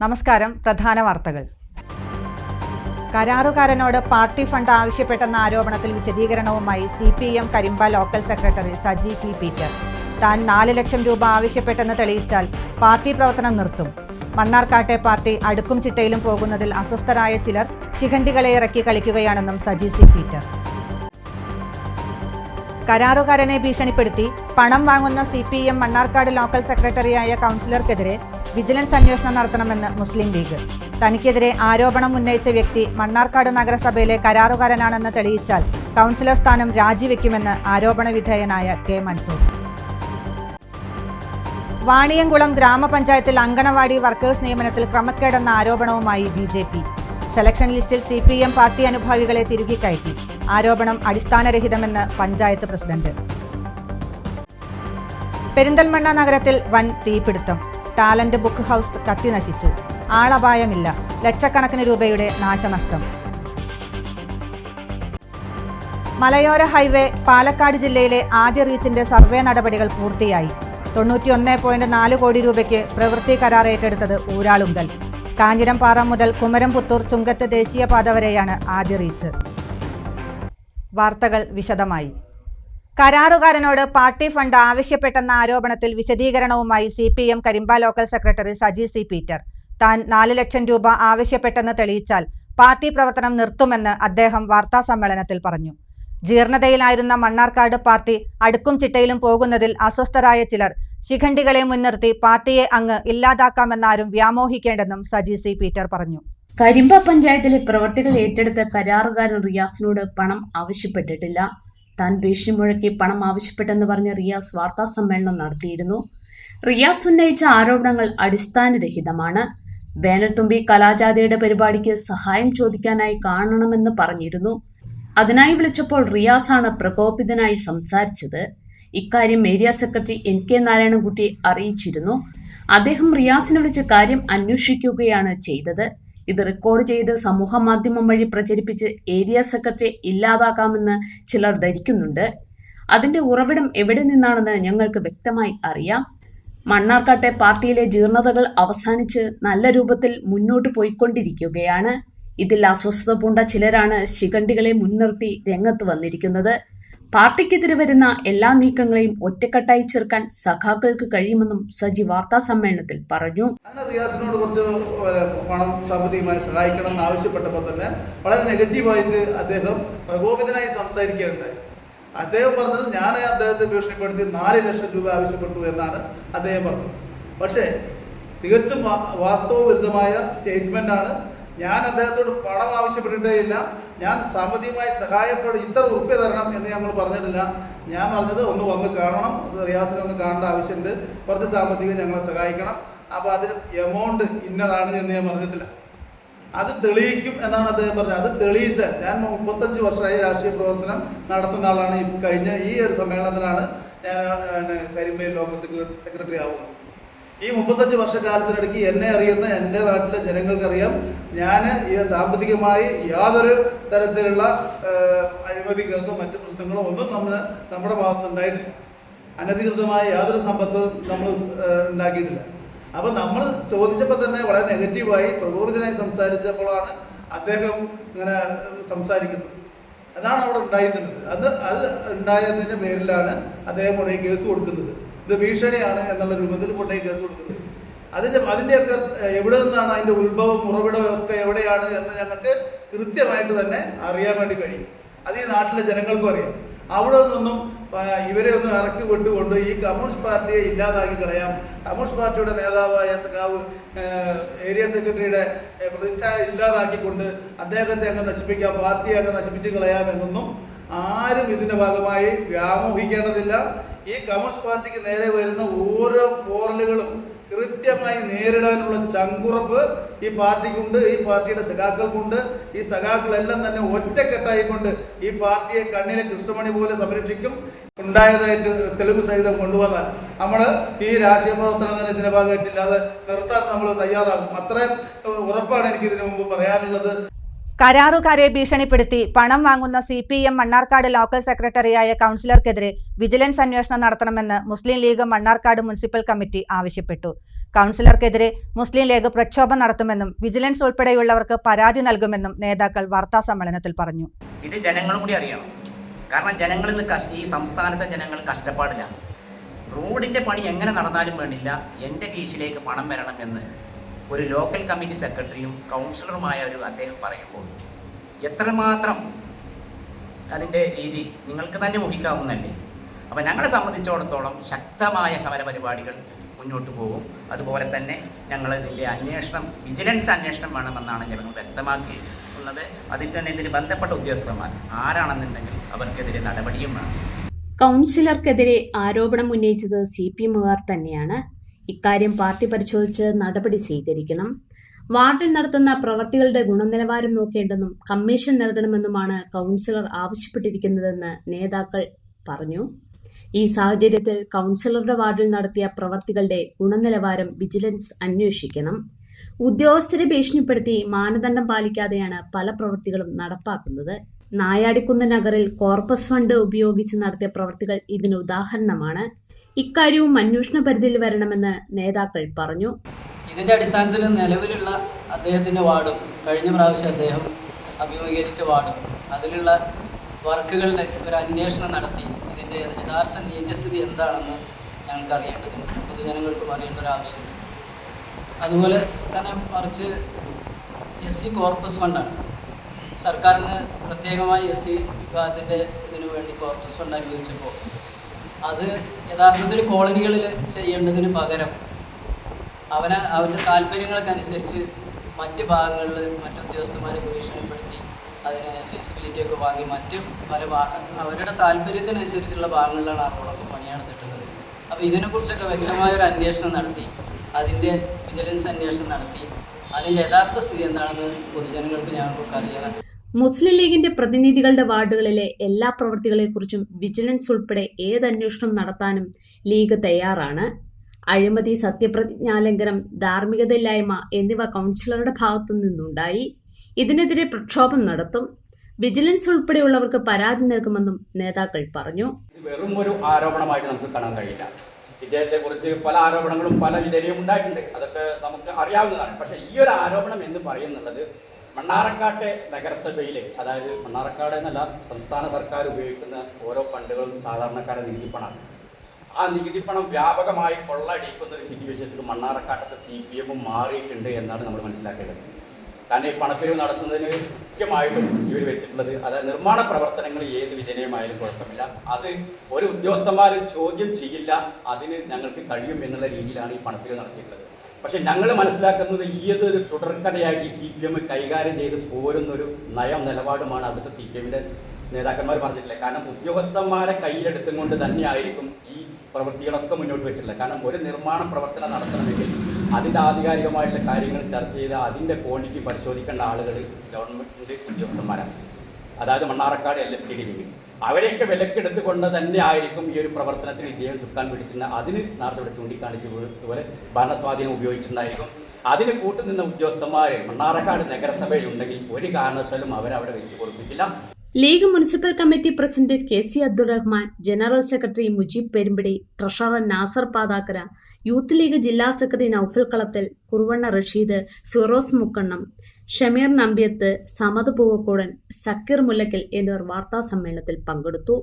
നമസ്കാരം. പ്രധാന വാർത്തകൾ. കരാറുകാരനോട് പാർട്ടി ഫണ്ട് ആവശ്യപ്പെട്ടെന്ന ആരോപണത്തിൽ വിശദീകരണവുമായി CPM Karimba local secretary Saji P Peter. താൻ 4 ലക്ഷം രൂപ ആവശ്യപ്പെട്ടെന്ന് തെളിയിച്ചാൽ പാർട്ടി പ്രവർത്തനം നിർത്തും. മണ്ണാർക്കാട്ടെ പാർട്ടി അടുക്കും ചിട്ടയിലും പോകുന്നതിൽ അസ്വസ്ഥരായ ചിലർ ശിഖണ്ഡികളെ ഇറക്കി കളിക്കുകയാണെന്നും സജി സി പീറ്റർ. കരാറുകാരനെ ഭീഷണിപ്പെടുത്തി പണം വാങ്ങുന്ന CPM മണ്ണാർക്കാട് ലോക്കൽ സെക്രട്ടറിയായ കൗൺസിലർക്കെതിരെ വിജിലൻസ് അന്വേഷണം നടത്തണമെന്ന് മുസ്ലിം ലീഗ്. തനിക്കെതിരെ ആരോപണം ഉന്നയിച്ച വ്യക്തി മണ്ണാർക്കാട് നഗരസഭയിലെ കരാറുകാരനാണെന്ന് തെളിയിച്ചാൽ കൗൺസിലർ സ്ഥാനം രാജിവെക്കുമെന്ന് ആരോപണ വിധേയനായ കെ മൻസൂർ. വാണിയംകുളം ഗ്രാമപഞ്ചായത്തിൽ അങ്കണവാടി വർക്കേഴ്സ് നിയമനത്തിൽ ക്രമക്കേടെന്ന ആരോപണവുമായി BJP. സെലക്ഷൻ ലിസ്റ്റിൽ CPM പാർട്ടി അനുഭാവികളെ തിരുകി കയറ്റി. ആരോപണം അടിസ്ഥാനരഹിതമെന്ന് പഞ്ചായത്ത് പ്രസിഡന്റ്. പെരിന്തൽമണ്ണ നഗരത്തിൽ വൻ തീപിടുത്തം. ടാലന്റ് ബുക്ക് ഹൗസ് കത്തി നശിച്ചു. ആളപായമില്ല. ലക്ഷക്കണക്കിന് രൂപയുടെ നാശനഷ്ടം. മലയോര ഹൈവേ പാലക്കാട് ജില്ലയിലെ ആദ്യ റീച്ചിന്റെ സർവേ നടപടികൾ പൂർത്തിയായി. 91.4 കോടി രൂപയ്ക്ക് പ്രവൃത്തി കരാർ ഏറ്റെടുത്തത് ഊരാളുങ്കൽ. കാഞ്ഞിരംപാറ മുതൽ കുമരംപുത്തൂർ ചുങ്കത്ത് ദേശീയപാത വരെയാണ് ആദ്യ റീച്ച്. വാർത്തകൾ വിശദമായി. കരാറുകാരനോട് പാർട്ടി ഫണ്ട് ആവശ്യപ്പെട്ടെന്ന ആരോപണത്തിൽ വിശദീകരണവുമായി CPM Karimba local secretary Saji C Peter. താൻ 4 ലക്ഷം രൂപ ആവശ്യപ്പെട്ടെന്ന് തെളിയിച്ചാൽ പാർട്ടി പ്രവർത്തനം നിർത്തുമെന്ന് അദ്ദേഹം വാർത്താസമ്മേളനത്തിൽ പറഞ്ഞു. ജീർണതയിലായിരുന്ന മണ്ണാർക്കാട് പാർട്ടി അടുക്കും ചിട്ടയിലും പോകുന്നതിൽ അസ്വസ്ഥരായ ചിലർ ശിഖണ്ഡികളെ മുൻനിർത്തി പാർട്ടിയെ അങ്ങ് ഇല്ലാതാക്കാമെന്നാരും വ്യാമോഹിക്കേണ്ടെന്നും സജി സി പീറ്റർ പറഞ്ഞു. കരിമ്പ പഞ്ചായത്തിലെ പ്രവർത്തികൾ ഏറ്റെടുത്ത കരാറുകാരൻ റിയാസിനോട് പണം ആവശ്യപ്പെട്ടിട്ടില്ല. താൻ ഭീഷണി മുഴക്കി പണം ആവശ്യപ്പെട്ടെന്ന് പറഞ്ഞ റിയാസ് വാർത്താ സമ്മേളനം നടത്തിയിരുന്നു. റിയാസ് ഉന്നയിച്ച ആരോപണങ്ങൾ അടിസ്ഥാനരഹിതമാണ്. വേനൽത്തുമ്പി കലാജാഥയുടെ പരിപാടിക്ക് സഹായം ചോദിക്കാനായി കാണണമെന്ന് പറഞ്ഞിരുന്നു. അതിനായി വിളിച്ചപ്പോൾ റിയാസാണ് പ്രകോപിതനായി സംസാരിച്ചത്. ഇക്കാര്യം ഏരിയ സെക്രട്ടറി NK നാരായണൻകുട്ടിയെ അറിയിച്ചിരുന്നു. അദ്ദേഹം റിയാസിനെ വിളിച്ച് കാര്യം അന്വേഷിക്കുകയാണ് ചെയ്തത്. ഇത് റെക്കോർഡ് ചെയ്ത് സമൂഹ മാധ്യമം വഴി പ്രചരിപ്പിച്ച് ഏരിയ സെക്രട്ടറിയെ ഇല്ലാതാക്കാമെന്ന് ചിലർ ധരിക്കുന്നുണ്ട്. അതിന്റെ ഉറവിടം എവിടെ നിന്നാണെന്ന് ഞങ്ങൾക്ക് വ്യക്തമായി അറിയാം. മണ്ണാർക്കാട്ടെ പാർട്ടിയിലെ ജീർണതകൾ അവസാനിച്ച് നല്ല രൂപത്തിൽ മുന്നോട്ട് പോയിക്കൊണ്ടിരിക്കുകയാണ്. ഇതിൽ അസ്വസ്ഥത പൂണ്ട ചിലരാണ് ശിഖണ്ഡികളെ മുൻനിർത്തി രംഗത്ത് വന്നിരിക്കുന്നത്. പാർട്ടിക്കെതിരെ വരുന്ന എല്ലാ നീക്കങ്ങളെയും ഒറ്റക്കെട്ടായി ചേർക്കാൻ സഖാക്കൾക്ക് കഴിയുമെന്നും സജി വാർത്താ സമ്മേളനത്തിൽ പറഞ്ഞു. അങ്ങനെ റിയാസിനോട് കുറച്ച് പണം സാമ്പത്തികമായി സഹായിക്കണം ആവശ്യപ്പെട്ടപ്പോൾ തന്നെ വളരെ നെഗറ്റീവായിട്ട് അദ്ദേഹം പ്രകോപിതനായി സംസാരിക്കുകയുണ്ടായി. അദ്ദേഹം പറഞ്ഞത് ഞാൻ അദ്ദേഹത്തെ ഭീഷണിപ്പെടുത്തി 4 ലക്ഷം രൂപ ആവശ്യപ്പെട്ടു എന്നാണ് അദ്ദേഹം പറഞ്ഞത്. പക്ഷേ തികച്ചും വാസ്തവവിരുദ്ധമായ സ്റ്റേറ്റ്മെൻ്റാണ്. ഞാൻ അദ്ദേഹത്തോട് പണം ആവശ്യപ്പെട്ടിട്ടേ ഇല്ല. ഞാൻ സാമ്പത്തികമായി സഹായപ്പെടും, ഇത്ര ഉറുപ്പ്യ തരണം എന്ന് ഞങ്ങൾ പറഞ്ഞിട്ടില്ല. ഞാൻ പറഞ്ഞത് ഒന്ന് വന്ന് കാണണം, റിയാസിനെ ഒന്ന് കാണേണ്ട ആവശ്യമുണ്ട്, കുറച്ച് സാമ്പത്തികം ഞങ്ങളെ സഹായിക്കണം, അപ്പോൾ അതിന് എമൗണ്ട് ഇന്നതാണ് എന്ന് ഞാൻ പറഞ്ഞിട്ടില്ല. അത് തെളിയിക്കും എന്നാണ് അദ്ദേഹം പറഞ്ഞത്. അത് തെളിയിച്ചാൽ ഞാൻ 35 വർഷമായി രാഷ്ട്രീയ പ്രവർത്തനം നടത്തുന്ന ആളാണ്. കഴിഞ്ഞ ഈ ഒരു സമ്മേളനത്തിലാണ് ഞാൻ കരിമ്പയിൽ ലോക്കൽ സെക്രട്ടറി ആവുന്നത്. ഈ 35 വർഷക്കാലത്തിനിടയ്ക്ക് എന്നെ അറിയുന്ന എൻ്റെ നാട്ടിലെ ജനങ്ങൾക്കറിയാം, ഞാൻ ഈ സാമ്പത്തികമായി യാതൊരു തരത്തിലുള്ള അഴിമതി കേസോ മറ്റു പ്രശ്നങ്ങളോ ഒന്നും നമ്മുടെ ഭാഗത്ത് ഉണ്ടായിട്ടില്ല. അനധികൃതമായ യാതൊരു സമ്പത്തും നമ്മൾ ഉണ്ടാക്കിയിട്ടില്ല. അപ്പോൾ നമ്മൾ ചോദിച്ചപ്പോൾ തന്നെ വളരെ നെഗറ്റീവായി പ്രകോപിതനായി സംസാരിച്ചപ്പോഴാണ് അദ്ദേഹം ഇങ്ങനെ സംസാരിക്കുന്നത്. അതാണ് അവിടെ ഉണ്ടായിട്ടുള്ളത്. അത് ഉണ്ടായതിൻ്റെ പേരിലാണ് അദ്ദേഹം കൊണ്ടുപോയി കേസ് കൊടുക്കുന്നത്. ഇത് ഭീഷണിയാണ് എന്നുള്ള രൂപത്തിൽ കൊണ്ടുപോയി കേസ് കൊടുക്കുന്നത്. അതിൻ്റെയൊക്കെ എവിടെ നിന്നാണ് അതിൻ്റെ ഉത്ഭവം ഉറവിടം ഒക്കെ എവിടെയാണ് എന്ന് ഞങ്ങൾക്ക് കൃത്യമായിട്ട് തന്നെ അറിയാൻ വേണ്ടി കഴിയും. അത് ഈ നാട്ടിലെ ജനങ്ങൾക്കും അറിയാം. അവിടെ നിന്നും ഇവരെ ഒന്ന് ഇറക്കി വിട്ടുകൊണ്ട് ഈ കമ്മ്യൂണിസ്റ്റ് പാർട്ടിയെ ഇല്ലാതാക്കി കളയാം, കമ്മ്യൂണിസ്റ്റ് പാർട്ടിയുടെ നേതാവായ സഖാവ് ഏരിയ സെക്രട്ടറിയുടെ പ്രതിച്ഛായ ഇല്ലാതാക്കിക്കൊണ്ട് അദ്ദേഹത്തെ അങ്ങ് നശിപ്പിക്കാം, പാർട്ടിയെ അങ്ങ് നശിപ്പിച്ച് കളയാം എന്നൊന്നും ആരും ഇതിൻ്റെ ഭാഗമായി വ്യാമോഹിക്കേണ്ടതില്ല. ഈ കമ്മ്യൂണിസ്റ്റ് പാർട്ടിക്ക് നേരെ വരുന്ന ഓരോ പോറലുകളും കൃത്യമായി നേരിടാനുള്ള ചങ്കുറപ്പ് ഈ പാർട്ടിക്കുണ്ട്, ഈ പാർട്ടിയുടെ സഖാക്കൾക്കുണ്ട്. ഈ സഖാക്കളെല്ലാം തന്നെ ഒറ്റക്കെട്ടായിക്കൊണ്ട് ഈ പാർട്ടിയെ കണ്ണിലെ കൃഷ്ണമണി പോലെ സംരക്ഷിക്കും. ഉണ്ടായതായിട്ട് തെളിവ് സഹിതം കൊണ്ടുവന്നാൽ നമ്മൾ ഈ രാഷ്ട്രീയ പ്രവർത്തനം തന്നെ ഇതിന്റെ ഭാഗമായിട്ടില്ലാതെ നിർത്താൻ നമ്മൾ തയ്യാറാകും. അത്രയും ഉറപ്പാണ് എനിക്ക് ഇതിനു മുമ്പ് പറയാനുള്ളത്. കരാറുകാരെ ഭീഷണിപ്പെടുത്തി പണം വാങ്ങുന്ന CPM മണ്ണാർക്കാട് ലോക്കൽ സെക്രട്ടറിയായ കൗൺസിലർക്കെതിരെ വിജിലൻസ് അന്വേഷണം നടത്തണമെന്ന് മുസ്ലിം ലീഗ് മണ്ണാർക്കാട് മുനിസിപ്പൽ കമ്മിറ്റി ആവശ്യപ്പെട്ടു. കൗൺസിലർക്കെതിരെ മുസ്ലിം ലീഗ് പ്രക്ഷോഭം നടത്തുമെന്നും വിജിലൻസ് ഉൾപ്പെടെയുള്ളവർക്ക് പരാതി നൽകുമെന്നും നേതാക്കൾ വാർത്താസമ്മേളനത്തിൽ പറഞ്ഞു. ഇത് ജനങ്ങളും കൂടി അറിയണം. കാരണം ജനങ്ങൾ ഈ സംസ്ഥാനത്തെ ജനങ്ങൾ കഷ്ടപ്പാടില്ല. റോഡിൻ്റെ പണി എങ്ങനെ നടന്നാലും വേണ്ടില്ല, എൻ്റെ കീശിലേക്ക് പണം വരണം എന്ന് ഒരു ലോക്കൽ കമ്മിറ്റി സെക്രട്ടറിയും കൗൺസിലറുമായ അദ്ദേഹം പറയുമ്പോൾ എത്രമാത്രം അതിൻ്റെ രീതി നിങ്ങൾക്ക് തന്നെ ഊഹിക്കാവുന്നല്ലേ. അപ്പോൾ ഞങ്ങളെ സംബന്ധിച്ചിടത്തോളം ശക്തമായ സമരപരിപാടികൾ മുന്നോട്ട് പോകും. അതുപോലെ തന്നെ ഞങ്ങൾ ഇതിൻ്റെ അന്വേഷണം, വിജിലൻസ് അന്വേഷണം വേണമെന്നാണ് ഞങ്ങൾ വ്യക്തമാക്കിയിട്ടുള്ളത്. അതിൽ തന്നെ ഇതിന് ബന്ധപ്പെട്ട ഉദ്യോഗസ്ഥന്മാർ ആരാണെന്നുണ്ടെങ്കിൽ അവർക്കെതിരെ നടപടിയും വേണം. കൗൺസിലർക്കെതിരെ ആരോപണം ഉന്നയിച്ചത് CPM-കാർ തന്നെയാണ്. ഇക്കാര്യം പാർട്ടി പരിശോധിച്ച് നടപടി സ്വീകരിക്കണം. വാർഡിൽ നടത്തുന്ന പ്രവർത്തികളുടെ ഗുണനിലവാരം നോക്കേണ്ടെന്നും കമ്മീഷൻ നൽകണമെന്നുമാണ് കൗൺസിലർ ആവശ്യപ്പെട്ടിരിക്കുന്നതെന്ന് നേതാക്കൾ പറഞ്ഞു. ഈ സാഹചര്യത്തിൽ കൗൺസിലറുടെ വാർഡിൽ നടത്തിയ പ്രവർത്തികളുടെ ഗുണനിലവാരം വിജിലൻസ് അന്വേഷിക്കണം. ഉദ്യോഗസ്ഥരെ ഭീഷണിപ്പെടുത്തി മാനദണ്ഡം പാലിക്കാതെയാണ് പല പ്രവൃത്തികളും നടപ്പാക്കുന്നത്. നായാടിക്കുന്ന് നഗറിൽ കോർപ്പസ് ഫണ്ട് ഉപയോഗിച്ച് നടത്തിയ പ്രവൃത്തികൾ ഇതിന് ഉദാഹരണമാണ്. ഇക്കാര്യവും അന്വേഷണ പരിധിയിൽ വരണമെന്ന് നേതാക്കൾ പറഞ്ഞു. ഇതിൻ്റെ അടിസ്ഥാനത്തിൽ നിലവിലുള്ള അദ്ദേഹത്തിൻ്റെ വാർഡും കഴിഞ്ഞ പ്രാവശ്യം അദ്ദേഹം അഭിമുഖീകരിച്ച വാർഡും അതിലുള്ള വർക്കുകളുടെ ഒരു അന്വേഷണം നടത്തി ഇതിൻ്റെ യഥാർത്ഥ നിജസ്ഥിതി എന്താണെന്ന് ഞങ്ങൾക്ക് അറിയേണ്ടതുണ്ട്, പൊതുജനങ്ങൾക്കും അറിയേണ്ട ഒരു ആവശ്യമുണ്ട്. അതുപോലെ തന്നെ മറിച്ച് SC കോർപ്പസ് ഫണ്ടാണ്. സർക്കാരിൽ നിന്ന് പ്രത്യേകമായി SC വിഭാഗത്തിൻ്റെ ഇതിനു വേണ്ടി കോർപ്പസ് ഫണ്ട് അനുവദിച്ചപ്പോൾ അത് യഥാർത്ഥത്തിൽ കോളനികളിൽ ചെയ്യേണ്ടതിന് പകരം അവൻ്റെ താല്പര്യങ്ങൾക്കനുസരിച്ച് മറ്റ് ഭാഗങ്ങളിൽ മറ്റ് ഉദ്യോഗസ്ഥന്മാരെ ഭീഷണിപ്പെടുത്തി അതിന് ഫെസിബിലിറ്റിയൊക്കെ വാങ്ങി മറ്റ് പല അവരുടെ താല്പര്യത്തിനനുസരിച്ചുള്ള ഭാഗങ്ങളിലാണ് ആ റോഡൊക്കെ പണിയെടുത്തിട്ടുള്ളത്. അപ്പോൾ ഇതിനെക്കുറിച്ചൊക്കെ വ്യക്തമായൊരു അന്വേഷണം നടത്തി അതിൻ്റെ വിജിലൻസ് അന്വേഷണം നടത്തി അതിൻ്റെ യഥാർത്ഥ സ്ഥിതി എന്താണെന്ന് പൊതുജനങ്ങൾക്ക് ഞങ്ങൾക്ക് അറിയാം. മുസ്ലിം ലീഗിന്റെ പ്രതിനിധികളുടെ വാർഡുകളിലെ എല്ലാ പ്രവൃത്തികളെക്കുറിച്ചും വിജിലൻസ് ഉൾപ്പെടെ ഏത് അന്വേഷണം നടത്താനും ലീഗ് തയ്യാറാണ്. അഴിമതി, സത്യപ്രതിജ്ഞാലംഘനം, ധാർമ്മികതയില്ലായ്മ എന്നിവ കൗൺസിലറുടെ ഭാഗത്തു നിന്നുണ്ടായി. ഇതിനെതിരെ പ്രക്ഷോഭം നടത്തും. വിജിലൻസ് ഉൾപ്പെടെയുള്ളവർക്ക് പരാതി നൽകുമെന്നും നേതാക്കൾ പറഞ്ഞു. വെറും ഒരു ആരോപണമായിട്ട് നമുക്ക് കാണാൻ കഴിയില്ല. ഇദ്ദേഹത്തെക്കുറിച്ച് പല ആരോപണങ്ങളും പല വിധേനയും ഉണ്ടായിട്ടുണ്ട്, അതൊക്കെ നമുക്ക് അറിയാവുന്നതാണ്. പക്ഷേ ഈ ഒരു ആരോപണം എന്ന് പറയുന്നുള്ളത് മണ്ണാർക്കാട്ടെ നഗരസഭയിലെ, അതായത് മണ്ണാർക്കാട് എന്നല്ല സംസ്ഥാന സർക്കാർ ഉപയോഗിക്കുന്ന ഓരോ ഫണ്ടുകളും സാധാരണക്കാരുടെ നികുതിപ്പണമാണ്. ആ നികുതിപ്പണം വ്യാപകമായി കൊള്ളയടിക്കുന്ന ഒരു സ്ഥിതിവിശേഷത്തിൽ മണ്ണാർക്കാട്ടത്തെ CPM മാറിയിട്ടുണ്ട് എന്നാണ് നമ്മൾ മനസ്സിലാക്കേണ്ടത്. കാരണം ഈ പണപ്പിരിവ് നടത്തുന്നതിന് മുഖ്യമായിട്ടും ഇവർ വെച്ചിട്ടുള്ളത്, അതായത് നിർമ്മാണ പ്രവർത്തനങ്ങൾ ഏത് വിജയമായാലും കുഴപ്പമില്ല, അത് ഒരു ഉദ്യോഗസ്ഥന്മാരും ചോദ്യം ചെയ്യില്ല, അതിന് ഞങ്ങൾക്ക് കഴിയും എന്നുള്ള രീതിയിലാണ് ഈ പണപ്പിരിവ് നടത്തിയിട്ടുള്ളത്. പക്ഷേ ഞങ്ങൾ മനസ്സിലാക്കുന്നത് ഈയൊരു തുടർക്കഥയായിട്ട് ഈ CPM കൈകാര്യം ചെയ്ത് പോരുന്നൊരു നിലപാടുമാണ് അവിടുത്തെ CPM-ന്റെ നേതാക്കന്മാർ പറഞ്ഞിട്ടില്ല. കാരണം ഉദ്യോഗസ്ഥന്മാരെ കയ്യിലെടുത്തും കൊണ്ട് തന്നെയായിരിക്കും ഈ പ്രവൃത്തികളൊക്കെ മുന്നോട്ട് വെച്ചിട്ടുള്ളത്. കാരണം ഒരു നിർമ്മാണ പ്രവർത്തനം നടത്തണമെങ്കിൽ അതിൻ്റെ ആധികാരികമായിട്ടുള്ള കാര്യങ്ങൾ ചർച്ച ചെയ്ത് അതിൻ്റെ ക്വാണ്ടിറ്റി പരിശോധിക്കേണ്ട ആളുകൾ ഗവൺമെൻറ് ഉദ്യോഗസ്ഥന്മാരാണ്. അതായത് മണ്ണാർക്കാട് LSTD വിങ് അവരെയൊക്കെ വിലക്കെടുത്തുകൊണ്ട് തന്നെ ആയിരിക്കും ഈ ഒരു പ്രവർത്തനത്തിന് ഇദ്ദേഹം ചുക്കാൻ പിടിച്ചിട്ടുണ്ട്. അതിന് നേരത്തെ ഇവിടെ ചൂണ്ടിക്കാണിച്ച് പോലെ ഭരണസ്വാധീനം ഉപയോഗിച്ചിട്ടുണ്ടായിരിക്കും. അതിന് കൂട്ടുനിന്ന ഉദ്യോഗസ്ഥന്മാർ മണ്ണാർക്കാട് നഗരസഭയിൽ ഉണ്ടെങ്കിൽ ഒരു കാരണവശാലും അവരവിടെ വെച്ച് കൊടുപ്പിക്കില്ല. League municipal committee president KC Abdurahman, general secretary Mujeeb Perumbadi, treasurer Nasar Pathakkara, youth league ജില്ലാ സെക്രട്ടറി നൌഫൽ കളത്തിൽ, കുറുവണ്ണ റഷീദ്, ഫിറോസ് മുക്കണ്ണം, ഷമീർ നമ്പ്യത്ത്, സമദ് പൂവക്കോടൻ, സക്കീർ മുല്ലക്കൽ എന്നിവർ വാർത്താ സമ്മേളനത്തിൽ പങ്കെടുത്തു.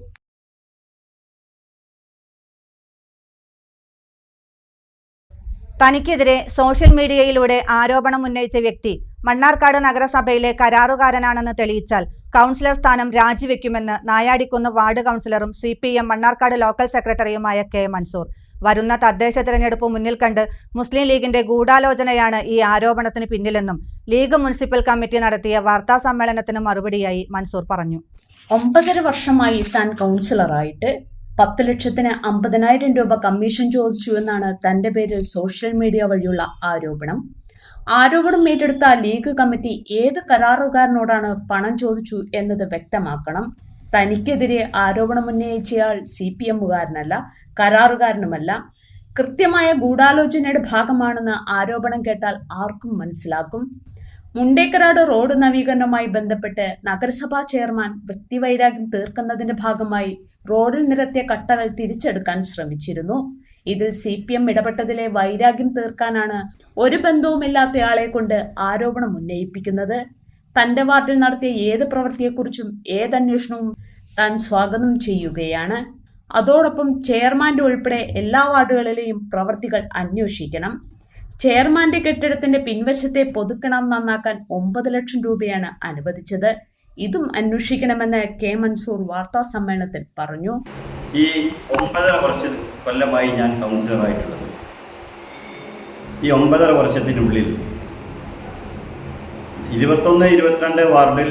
തനിക്കെതിരെ സോഷ്യൽ മീഡിയയിലൂടെ ആരോപണം ഉന്നയിച്ച വ്യക്തി മണ്ണാർക്കാട് നഗരസഭയിലെ കരാറുകാരനാണെന്ന് തെളിയിച്ചാൽ കൗൺസിലർ സ്ഥാനം രാജിവെക്കുമെന്ന് നായാടിക്കുന്ന് വാർഡ് കൗൺസിലറും CPM മണ്ണാർക്കാട് ലോക്കൽ സെക്രട്ടറിയുമായ K. മൻസൂർ. വരുന്ന തദ്ദേശ തെരഞ്ഞെടുപ്പ് മുന്നിൽ കണ്ട് മുസ്ലിം ലീഗിന്റെ ഗൂഢാലോചനയാണ് ഈ ആരോപണത്തിന് പിന്നിലെന്നും ലീഗ് മുനിസിപ്പൽ കമ്മിറ്റി നടത്തിയ വാർത്താ സമ്മേളനത്തിന് മറുപടിയായി മൻസൂർ പറഞ്ഞു. 9.5 വർഷമായി താൻ കൗൺസിലറായിട്ട് 10 ലക്ഷത്തിന് 50,000 രൂപ കമ്മീഷൻ ചോദിച്ചു എന്നാണ് തന്റെ പേരിൽ സോഷ്യൽ മീഡിയ വഴിയുള്ള ആരോപണം. ആരോപണം ഏറ്റെടുത്ത ലീഗ് കമ്മിറ്റി ഏത് കരാറുകാരനോടാണ് പണം ചോദിച്ചു എന്നത് വ്യക്തമാക്കണം. തനിക്കെതിരെ ആരോപണമുന്നയിച്ചയാൾ CPM-കാരനല്ല, കരാറുകാരനുമല്ല. കൃത്യമായ ഗൂഢാലോചനയുടെ ഭാഗമാണെന്ന് ആരോപണം കേട്ടാൽ ആർക്കും മനസ്സിലാക്കും. മുണ്ടേക്കരാട് റോഡ് നവീകരണവുമായി ബന്ധപ്പെട്ട് നഗരസഭാ ചെയർമാൻ വ്യക്തിവൈരാഗ്യം തീർക്കുന്നതിന്റെ ഭാഗമായി റോഡിൽ നിരത്തിയ കട്ടകൾ തിരിച്ചെടുക്കാൻ ശ്രമിച്ചിരുന്നു. ഇതിൽ CPM ഇടപെട്ടതിലെ വൈരാഗ്യം തീർക്കാനാണ് ഒരു ബന്ധവുമില്ലാത്തയാളെ കൊണ്ട് ആരോപണം ഉന്നയിപ്പിക്കുന്നത്. തന്റെ വാർഡിൽ നടത്തിയ ഏത് പ്രവൃത്തിയെക്കുറിച്ചും ഏതന്വേഷണവും താൻ സ്വാഗതം ചെയ്യുകയാണ്. അതോടൊപ്പം ചെയർമാന്റെ ഉൾപ്പെടെ എല്ലാ വാർഡുകളിലെയും പ്രവൃത്തികൾ അന്വേഷിക്കണം. ചെയർമാന്റെ കെട്ടിടത്തിന്റെ പിൻവശത്തെ പൊതുക്കിണം നന്നാക്കാൻ 9 ലക്ഷം രൂപയാണ് അനുവദിച്ചത്. ഇതും അന്വേഷിക്കണമെന്ന് K. മൻസൂർ വാർത്താ സമ്മേളനത്തിൽ പറഞ്ഞു. ഈ 9.5 കൊല്ലമായി ഞാൻ കൗൺസിലറായിട്ടുള്ളത്. ഈ 9.5 വർഷത്തിനുള്ളിൽ 21-22 വാർഡിൽ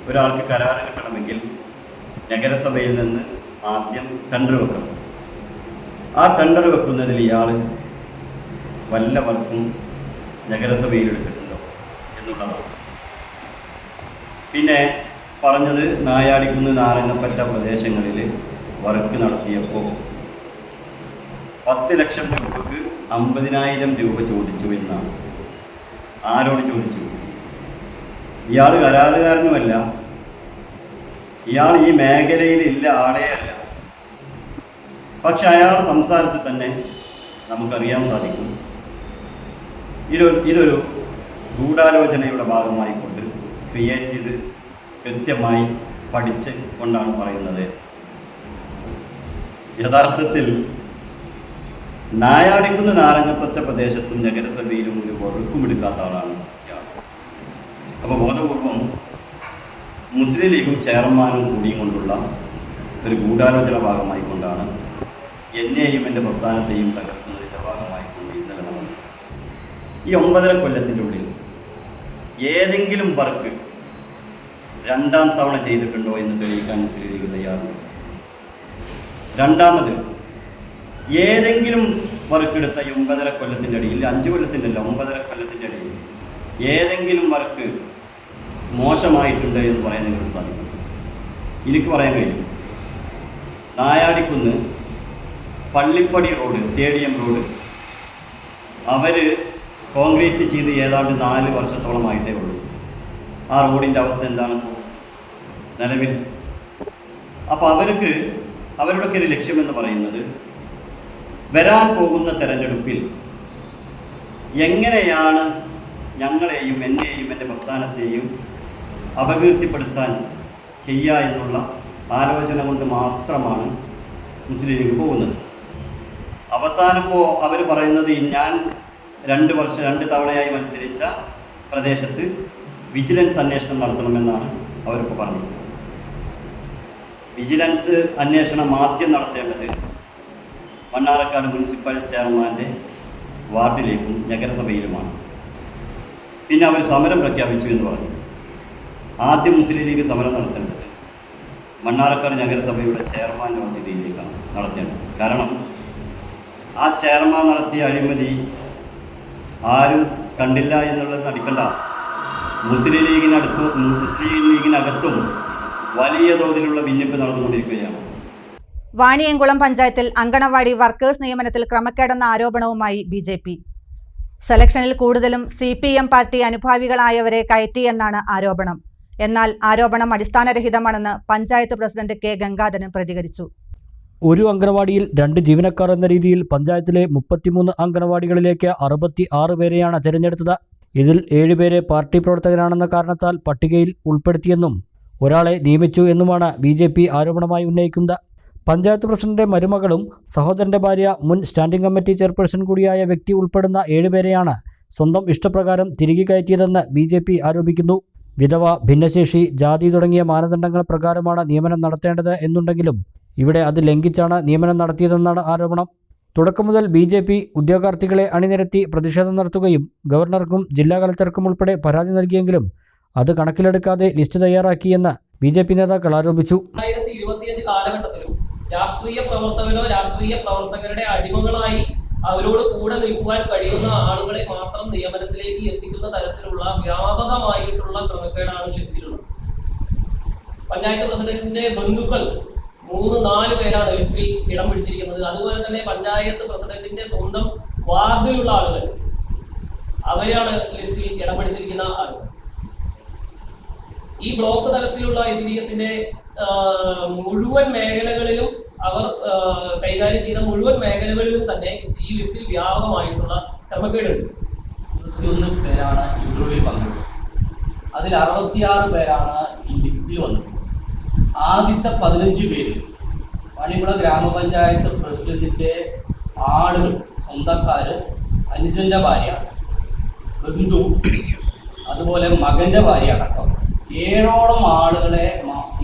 ഒരാൾക്ക് കരാർ കിട്ടണമെങ്കിൽ നഗരസഭയിൽ നിന്ന് ആദ്യം ടെൻഡർ വെക്കണം. ആ ടെൻഡർ വെക്കുന്നതിൽ ഇയാൾ വല്ല വർക്കും നഗരസഭയിൽ എടുത്തിട്ടുണ്ടോ എന്നുള്ളതാണ്. പിന്നെ പറഞ്ഞത് നായാടിക്കുന്ന് നാരങ്ങപ്പറ്റ പ്രദേശങ്ങളിൽ വർക്ക് നടത്തിയപ്പോൾ 10 ലക്ഷം രൂപക്ക് 50,000 രൂപ ചോദിച്ചു എന്നാണ്. ആരോട് ചോദിച്ചു? ഇയാൾ കരാറുകാരനുമല്ല, ഇയാൾ ഈ മേഖലയിൽ ഇല്ല ആളേ അല്ല. പക്ഷെ അയാളുടെ സംസാരത്തിൽ തന്നെ നമുക്കറിയാൻ സാധിക്കും ഇതൊരു ഗൂഢാലോചനയുടെ ഭാഗമായിക്കൊണ്ട് ക്രിയേറ്റ് ചെയ്ത് കൃത്യമായി പഠിച്ച് കൊണ്ടാണ് പറയുന്നത്. യഥാർത്ഥത്തിൽ നായാടിക്കുന്ന നാരങ്ങപ്പറ്റ പ്രദേശത്തും നഗരസഭയിലും ഒരു വഴുക്കുമെടുക്കാത്ത ആളാണ് ഇയാൾ. അപ്പോൾ ബോധപൂർവം മുസ്ലിം ലീഗും ചെയർമാനും കൂടിയും കൊണ്ടുള്ള ഒരു ഗൂഢാലോചന ഭാഗമായിക്കൊണ്ടാണ് എന്നെയും എൻ്റെ പ്രസ്ഥാനത്തെയും തകർക്കുന്നതിൻ്റെ ഭാഗമായിക്കൊണ്ട് ഇന്നലെ നടന്നത്. ഈ 9.5 കൊല്ലത്തിൻ്റെ ഉള്ളിൽ ഏതെങ്കിലും വർക്ക് 2ാം തവണ ചെയ്തിട്ടുണ്ടോ എന്ന് തെളിയിക്കാൻ മുസ്ലിം ലീഗ് തയ്യാറുണ്ട്. രണ്ടാമത്, ഏതെങ്കിലും വർക്ക് എടുത്ത ഈ 9.5 കൊല്ലത്തിൻ്റെ ഇടയിൽ, 5 കൊല്ലത്തിൻ്റെ അല്ല 9.5 കൊല്ലത്തിൻ്റെ ഇടയിൽ ഏതെങ്കിലും വർക്ക് മോശമായിട്ടുണ്ട് എന്ന് പറയാൻ നിങ്ങൾക്ക് സാധിക്കും? എനിക്ക് പറയാൻ കഴിയും. നായാടിക്കുന്ന് പള്ളിപ്പടി റോഡ്, സ്റ്റേഡിയം റോഡ് അവർ കോൺക്രീറ്റ് ചെയ്ത് ഏതാണ്ട് 4 വർഷത്തോളമായിട്ടേ ഉള്ളൂ. ആ റോഡിൻ്റെ അവസ്ഥ എന്താണ് നിലവിൽ? അപ്പോൾ അവരുടെയൊക്കെ ഒരു ലക്ഷ്യമെന്ന് പറയുന്നത് വരാൻ പോകുന്ന തെരഞ്ഞെടുപ്പിൽ എങ്ങനെയാണ് ഞങ്ങളെയും എന്നെയും എൻ്റെ പ്രസ്ഥാനത്തെയും അപകീർത്തിപ്പെടുത്താൻ ചെയ്യുക എന്നുള്ള ആലോചന കൊണ്ട് മാത്രമാണ് മുസ്ലിം ലീഗ് പോകുന്നത്. അവസാനപ്പോൾ അവർ പറയുന്നത് ഞാൻ 2 തവണയായി മത്സരിച്ച പ്രദേശത്ത് വിജിലൻസ് അന്വേഷണം നടത്തണമെന്നാണ് അവരിപ്പോൾ പറഞ്ഞത്. വിജിലൻസ് അന്വേഷണം ആദ്യം നടത്തേണ്ടത് മണ്ണാർക്കാട് മുനിസിപ്പൽ ചെയർമാൻ്റെ വാർഡിലേക്കും നഗരസഭയിലുമാണ്. പിന്നെ അവർ സമരം പ്രഖ്യാപിച്ചു എന്ന് പറഞ്ഞു. ആദ്യം മുസ്ലിം ലീഗ് സമരം നടത്തേണ്ടത് മണ്ണാർക്കാട് നഗരസഭയുടെ ചെയർമാൻ്റെ വസതിയിലേക്കാണ് നടത്തേണ്ടത്. കാരണം ആ ചെയർമാൻ നടത്തിയ അഴിമതി ആരും കണ്ടില്ല എന്നുള്ളത് നടിക്കണ്ട. മുസ്ലിം ലീഗിനകത്തും വലിയ തോതിലുള്ള ഭിന്നിപ്പ് നടന്നുകൊണ്ടിരിക്കുകയാണ്. വാണിയംകുളം പഞ്ചായത്തിൽ അങ്കണവാടി വർക്കേഴ്സ് നിയമനത്തിൽ ക്രമക്കേടെന്ന ആരോപണവുമായി BJP. സെലക്ഷനിൽ കൂടുതലും CPM പാർട്ടി അനുഭാവികളായവരെ കയറ്റിയെന്നാണ് ആരോപണം. എന്നാൽ ആരോപണം അടിസ്ഥാനരഹിതമാണെന്ന് പഞ്ചായത്ത് പ്രസിഡന്റ് K. ഗംഗാധരൻ പ്രതികരിച്ചു. ഒരു അംഗനവാടിയിൽ 2 ജീവനക്കാർ എന്ന രീതിയിൽ പഞ്ചായത്തിലെ 33 അംഗനവാടികളിലേക്ക് 66 പേരെയാണ് തിരഞ്ഞെടുത്തത്. ഇതിൽ 7 പേരെ പാർട്ടി പ്രവർത്തകരാണെന്ന കാരണത്താൽ പട്ടികയിൽ ഉൾപ്പെടുത്തിയെന്നും ഒരാളെ നിയമിച്ചു എന്നുമാണ് BJP ആരോപണമായി ഉന്നയിക്കുന്നത്. പഞ്ചായത്ത് പ്രസിഡന്റ് മരുമകളും സഹോദരന്റെ ഭാര്യ മുൻ സ്റ്റാൻഡിംഗ് കമ്മിറ്റി ചെയർപേഴ്സൺ കൂടിയായ വ്യക്തി ഉൾപ്പെടുന്ന 7 പേരെയാണ് സ്വന്തം ഇഷ്ടപ്രകാരം തിരികെ കയറ്റിയതെന്ന് BJP ആരോപിക്കുന്നു. വിധവ, ഭിന്നശേഷി, ജാതി തുടങ്ങിയ മാനദണ്ഡങ്ങൾ പ്രകാരമാണ് നിയമനം നടത്തേണ്ടത് എന്നുണ്ടെങ്കിലും ഇവിടെ അത് ലംഘിച്ചാണ് നിയമനം നടത്തിയതെന്നാണ് ആരോപണം. തുടക്കം മുതൽ BJP ഉദ്യോഗാർത്ഥികളെ അണിനിരത്തി പ്രതിഷേധം നടത്തുകയും ഗവർണർക്കും ജില്ലാ കലക്ടർക്കും ഉൾപ്പെടെ പരാതി നൽകിയെങ്കിലും അത് കണക്കിലെടുക്കാതെ ലിസ്റ്റ് തയ്യാറാക്കിയെന്ന് BJP നേതാക്കൾ ആരോപിച്ചു. 2025 കാലഘട്ടത്തിലും രാഷ്ട്രീയ പ്രവർത്തകരോ രാഷ്ട്രീയ പ്രവർത്തകരുടെ അടിമകളായി അവരോട് കൂടെ നിൽക്കുവാൻ കഴിയുന്ന ആളുകളെ മാത്രം നിയമനത്തിലേക്ക് എത്തിക്കുന്ന തരത്തിലുള്ള വ്യാപകമായിട്ടുള്ള ക്രമക്കേടാണ് ലിസ്റ്റിലുള്ളത്. പഞ്ചായത്ത് പ്രസിഡന്റിന്റെ ബന്ധുക്കൾ 3-4 പേരാണ് ലിസ്റ്റിൽ ഇടം പിടിച്ചിരിക്കുന്നത്. അതുപോലെ തന്നെ പഞ്ചായത്ത് പ്രസിഡന്റിന്റെ സ്വന്തം വാർഡിലുള്ള ആളുകൾ അവരാണ് ലിസ്റ്റിൽ ഇടം പിടിച്ചിരിക്കുന്ന ആളുകൾ. ഈ ബ്ലോക്ക് തലത്തിലുള്ള ICDSന്റെ മുഴുവൻ മേഖലകളിലും അവർ കൈകാര്യം ചെയ്ത മുഴുവൻ മേഖലകളിലും തന്നെ ഈ ലിസ്റ്റിൽ വ്യാപകമായിട്ടുള്ള ക്രമക്കേടുണ്ട്. 21 പേരാണ് ഇന്റർവ്യൂവിൽ പങ്കെടുത്തത്. അതിൽ 66 പേരാണ് ഈ ലിസ്റ്റിൽ വന്നത്. ആദ്യത്തെ 15 പേര് വാണിയംകുളം ഗ്രാമപഞ്ചായത്ത് പ്രസിഡന്റിന്റെ ആളുകൾ, സ്വന്തക്കാര്, അനുജന്റെ ഭാര്യ, ബന്ധു, അതുപോലെ മകന്റെ ഭാര്യ അടക്കം 7ഓളം ആളുകളെ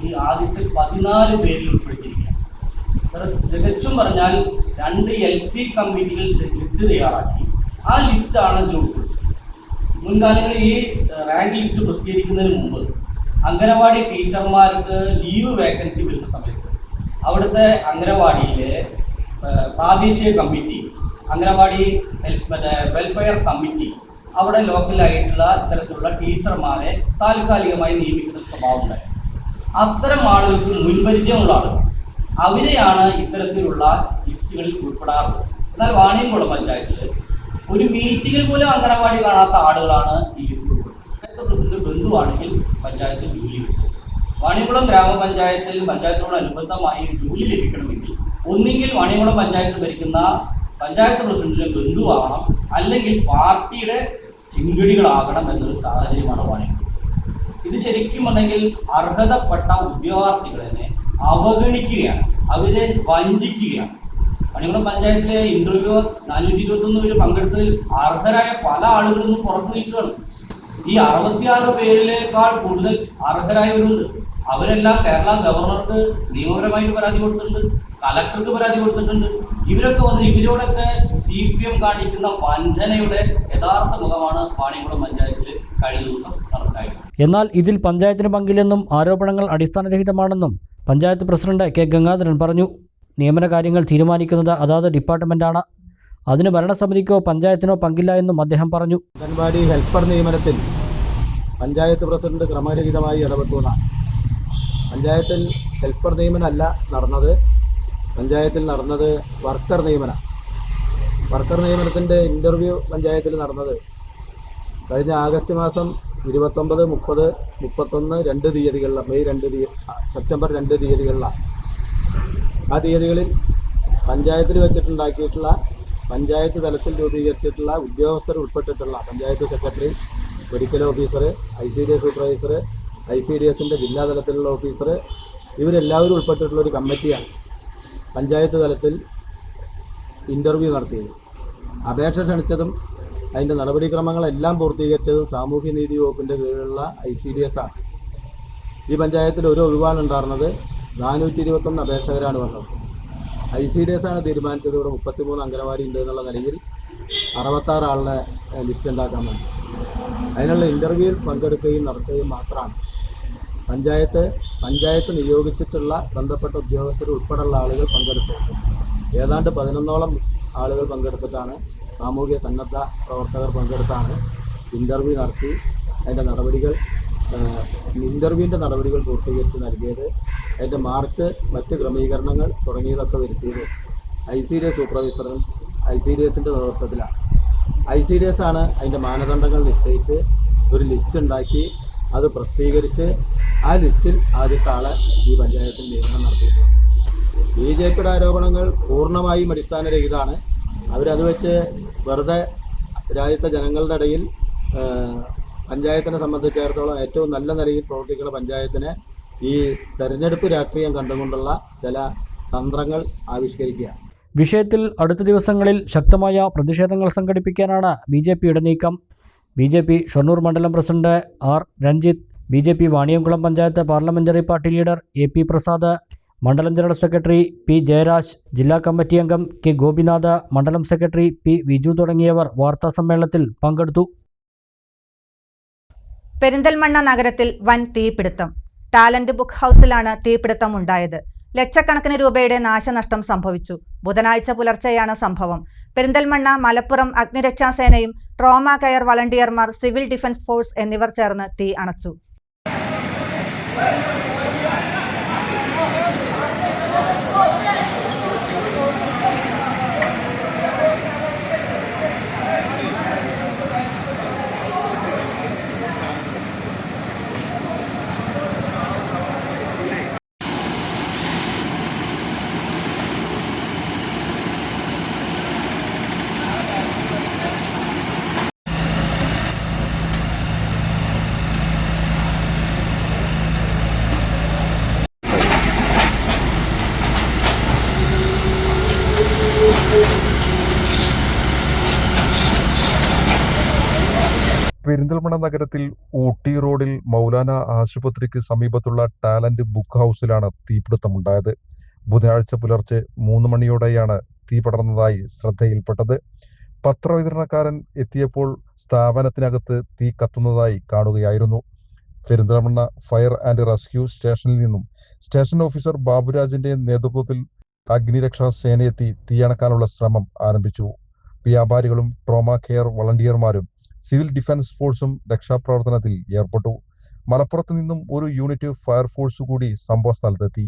ഈ ആദ്യത്തെ 14 പേരിൽ ഉൾപ്പെടുത്തിയിരിക്കുകയാണ്. തികച്ചും പറഞ്ഞാൽ 2 LC കമ്മിറ്റികൾ ലിസ്റ്റ് തയ്യാറാക്കി. ആ ലിസ്റ്റാണ് ഇതിൽ ഉൾപ്പെടുത്തിയത്. മുൻകാലങ്ങളിൽ ഈ റാങ്ക് ലിസ്റ്റ് പ്രസിദ്ധീകരിക്കുന്നതിന് മുമ്പ് അംഗനവാടി ടീച്ചർമാർക്ക് ലീവ് വേക്കൻസി വരുന്ന സമയത്ത് അവിടുത്തെ അംഗനവാടിയിലെ പ്രാദേശിക കമ്മിറ്റി, അംഗനവാടി വെൽഫെയർ കമ്മിറ്റി, അവിടെ ലോക്കലായിട്ടുള്ള ഇത്തരത്തിലുള്ള ടീച്ചർമാരെ താൽക്കാലികമായി നിയമിക്കുന്ന സ്വഭാവം ഉണ്ടായി. അത്തരം ആളുകൾക്ക് മുൻപരിചയമുള്ള ആളുകൾ അവരെയാണ് ഇത്തരത്തിലുള്ള ലിസ്റ്റുകളിൽ ഉൾപ്പെടാറുള്ളത്. എന്നാൽ വാണിയംകുളം പഞ്ചായത്തിൽ ഒരു മീറ്റിങ്ങിൽ പോലും അംഗനവാടി കാണാത്ത ആളുകളാണ് ഈ ലിസ്റ്റിൽ ഉൾപ്പെടുന്നത്. പഞ്ചായത്ത് പ്രസിഡന്റ് ബന്ധുവാണെങ്കിൽ പഞ്ചായത്തിൽ ജോലി കിട്ടും. വാണിയംകുളം ഗ്രാമപഞ്ചായത്തിൽ പഞ്ചായത്തിനോടനുബന്ധമായി ജോലി ലഭിക്കണമെങ്കിൽ ഒന്നുകിൽ വാണിയംകുളം പഞ്ചായത്ത് ഭരിക്കുന്ന പഞ്ചായത്ത് പ്രസിഡന്റിന്റെ ബന്ധുവാകണം, അല്ലെങ്കിൽ പാർട്ടിയുടെ ചിങ്കടികളാകണം എന്നൊരു സാഹചര്യമാണ് വാണിയംകുളം. ഇത് ശരിക്കും ഉണ്ടെങ്കിൽ അർഹതപ്പെട്ട ഉദ്യോഗാർത്ഥികളെ അവഗണിക്കുകയാണ്, അവരെ വഞ്ചിക്കുകയാണ്. വാണിയംകുളം പഞ്ചായത്തിലെ ഇന്റർവ്യൂ 421 പേര് പങ്കെടുത്തതിൽ അർഹരായ പല ആളുകളും പുറത്തു നിൽക്കുകയാണ്. ഈ 66 പേരിലേക്കാൾ കൂടുതൽ അർഹരായവരുണ്ട്. അവരെല്ലാം കേരള ഗവർണർക്ക് നിയമപരമായിട്ട് പരാതി കൊടുത്തിട്ടുണ്ട്, കലക്ടർക്ക് പരാതി കൊടുത്തിട്ടുണ്ട്. ഇവരൊക്കെ വന്ന് ഇവരോടൊക്കെ CPM കാണിക്കുന്ന വഞ്ചനയുടെ യഥാർത്ഥ മുഖമാണ് വാണിയംകുളം പഞ്ചായത്തിൽ കഴിഞ്ഞ ദിവസം നടത്തായത്. എന്നാൽ ഇതിൽ പഞ്ചായത്തിന് പങ്കില്ലെന്നും ആരോപണങ്ങൾ അടിസ്ഥാനരഹിതമാണെന്നും പഞ്ചായത്ത് പ്രസിഡന്റ് K. ഗംഗാധരൻ പറഞ്ഞു. നിയമന കാര്യങ്ങൾ തീരുമാനിക്കുന്നത് അതാത് ഡിപ്പാർട്ട്മെന്റാണ്. അതിന് ഭരണസമിതിക്കോ പഞ്ചായത്തിനോ പങ്കില്ല എന്നും അദ്ദേഹം പറഞ്ഞു. അംഗൻവാടി ഹെൽപ്പർ നിയമനത്തിൽ പഞ്ചായത്ത് പ്രസിഡന്റ് ക്രമരഹിതമായി ഇടപെട്ടുകൊണ്ടാണ്. പഞ്ചായത്തിൽ ഹെൽപ്പർ നിയമനമല്ല നടന്നത്, പഞ്ചായത്തിൽ നടന്നത് വർക്കർ നിയമനം. വർക്കർ നിയമനത്തിൻ്റെ ഇൻ്റർവ്യൂ പഞ്ചായത്തിൽ നടന്നത് കഴിഞ്ഞ ആഗസ്റ്റ് മാസം 29, 30, 31, 2 തീയതികളിലാണ്, മെയ് 2 സെപ്റ്റംബർ 2 തീയതികളിലാണ്. ആ തീയതികളിൽ പഞ്ചായത്തിൽ വെച്ചിട്ടുണ്ടാക്കിയിട്ടുള്ള, പഞ്ചായത്ത് തലത്തിൽ രൂപീകരിച്ചിട്ടുള്ള ഉദ്യോഗസ്ഥർ ഉൾപ്പെട്ടിട്ടുള്ള panchayat secretary, medical officer, ICDS supervisor, ICDSൻ്റെ ജില്ലാതലത്തിലുള്ള ഓഫീസർ, ഇവരെല്ലാവരും ഉൾപ്പെട്ടിട്ടുള്ള ഒരു കമ്മിറ്റിയാണ് പഞ്ചായത്ത് തലത്തിൽ ഇൻ്റർവ്യൂ നടത്തിയത്. അപേക്ഷ ക്ഷണിച്ചതും അതിൻ്റെ നടപടിക്രമങ്ങളെല്ലാം പൂർത്തീകരിച്ചതും സാമൂഹ്യനീതി വകുപ്പിൻ്റെ കീഴിലുള്ള ICDS ആണ്. ഈ പഞ്ചായത്തിൽ ഒരു ഒഴിവാണ് ഉണ്ടായിരുന്നത്. 421 അപേക്ഷകരാണ് വന്നത്. ICDS ആണ് തീരുമാനിച്ചത് ഇവിടെ 33 അംഗനവാടി ഉണ്ട് എന്നുള്ള നിലയിൽ 66 ആളുടെ ലിസ്റ്റ് ഉണ്ടാക്കാൻ വേണ്ടി. അതിനുള്ള ഇൻ്റർവ്യൂവിൽ പങ്കെടുക്കുകയും നടത്തുകയും മാത്രമാണ്. പഞ്ചായത്ത് നിയോഗിച്ചിട്ടുള്ള ബന്ധപ്പെട്ട ഉദ്യോഗസ്ഥർ ഉൾപ്പെടെയുള്ള ആളുകൾ പങ്കെടുത്തത്. ഏതാണ്ട് 11ഓളം ആളുകൾ പങ്കെടുത്തിട്ടാണ്, സാമൂഹ്യ സന്നദ്ധ പ്രവർത്തകർ പങ്കെടുത്താണ് ഇൻ്റർവ്യൂ നടത്തി അതിൻ്റെ നടപടികൾ, ഇൻ്റർവ്യൂവിൻ്റെ നടപടികൾ പൂർത്തീകരിച്ച് നൽകിയത്. അതിൻ്റെ മാർക്ക്, മറ്റ് ക്രമീകരണങ്ങൾ തുടങ്ങിയതൊക്കെ വരുത്തിയത് ICDS സൂപ്പർവൈസറും ICDSൻ്റെ നേതൃത്വത്തിലാണ്. ICDS ആണ് അതിൻ്റെ മാനദണ്ഡങ്ങൾ നിശ്ചയിച്ച് ഒരു ലിസ്റ്റ് ഉണ്ടാക്കി അത് പ്രസിദ്ധീകരിച്ച് ആ ലിസ്റ്റിൽ ആദ്യത്തെ ആളെ ഈ പഞ്ചായത്തിൽ നിയമനം നടത്തിയിട്ടുണ്ട്. BJPയുടെ ആരോപണങ്ങൾ പൂർണ്ണമായും അടിസ്ഥാനരഹിതമാണ്. അവരത് വെച്ച് വെറുതെ രാജ്യത്തെ ജനങ്ങളുടെ ഇടയിൽ പഞ്ചായത്തിനെ സംബന്ധിച്ചിടത്തോളം ഏറ്റവും നല്ല നിലയിൽ പ്രവർത്തിക്കുന്ന പഞ്ചായത്തിനെ ഈ തെരഞ്ഞെടുപ്പ് രാഷ്ട്രീയം കണ്ടുകൊണ്ടുള്ള ചില തന്ത്രങ്ങൾ ആവിഷ്കരിക്കുക. വിഷയത്തിൽ അടുത്ത ദിവസങ്ങളിൽ ശക്തമായ പ്രതിഷേധങ്ങൾ സംഘടിപ്പിക്കാനാണ് BJPയുടെ നീക്കം. BJP ഷൊർണൂർ മണ്ഡലം president R. Ranjith, BJP Vaniyamkulam panchayat parliamentary party leader AP Prasad, മണ്ഡലം ജനറൽ സെക്രട്ടറി P. ജയരാജ്, ജില്ലാ കമ്മിറ്റി അംഗം K. ഗോപിനാഥ്, മണ്ഡലം സെക്രട്ടറി P. വിജു തുടങ്ങിയവർ വാർത്താസമ്മേളനത്തിൽ പങ്കെടുത്തു. പെരിന്തൽമണ്ണ നഗരത്തിൽ വൻ തീപിടുത്തം. ടാലന്റ് ബുക്ക് ഹൗസിലാണ് തീപിടുത്തം ഉണ്ടായത്. ലക്ഷക്കണക്കിന് രൂപയുടെ നാശനഷ്ടം സംഭവിച്ചു. ബുധനാഴ്ച പുലർച്ചെയാണ് സംഭവം. പെരിന്തൽമണ്ണ, മലപ്പുറം അഗ്നിരക്ഷാസേനയും ട്രോമ കെയർ വളണ്ടിയർമാർ, സിവിൽ ഡിഫൻസ് ഫോഴ്സ് എന്നിവർ ചേർന്ന് തീ അണച്ചു. പെരിന്തൽമണ്ണ നഗരത്തിൽ ഊട്ടി റോഡിൽ മൗലാന ആശുപത്രിക്ക് സമീപത്തുള്ള ടാലന്റ് ബുക്ക് ഹൗസിലാണ് തീപിടുത്തമുണ്ടായത്. ബുധനാഴ്ച പുലർച്ചെ 3 മണിയോടെയാണ് തീ പടർന്നതായി ശ്രദ്ധയിൽപ്പെട്ടത്. പത്രവിതരണക്കാരൻ എത്തിയപ്പോൾ സ്ഥാപനത്തിനകത്ത് തീ കത്തുന്നതായി കാണുകയായിരുന്നു. പെരിന്തൽമണ്ണ ഫയർ ആൻഡ് റെസ്ക്യൂ സ്റ്റേഷനിൽ നിന്നും സ്റ്റേഷൻ ഓഫീസർ ബാബുരാജിന്റെ നേതൃത്വത്തിൽ അഗ്നിരക്ഷാ സേനയെത്തി തീയണക്കാനുള്ള ശ്രമം ആരംഭിച്ചു. വ്യാപാരികളും ട്രോമ കെയർ വളണ്ടിയർമാരും സിവിൽ ഡിഫൻസ് ഫോഴ്സും രക്ഷാപ്രവർത്തനത്തിൽ ഏർപ്പെട്ടു. മലപ്പുറത്ത് നിന്നും ഒരു യൂണിറ്റ് ഫയർഫോഴ്സ് കൂടി സംഭവ സ്ഥലത്തെത്തി.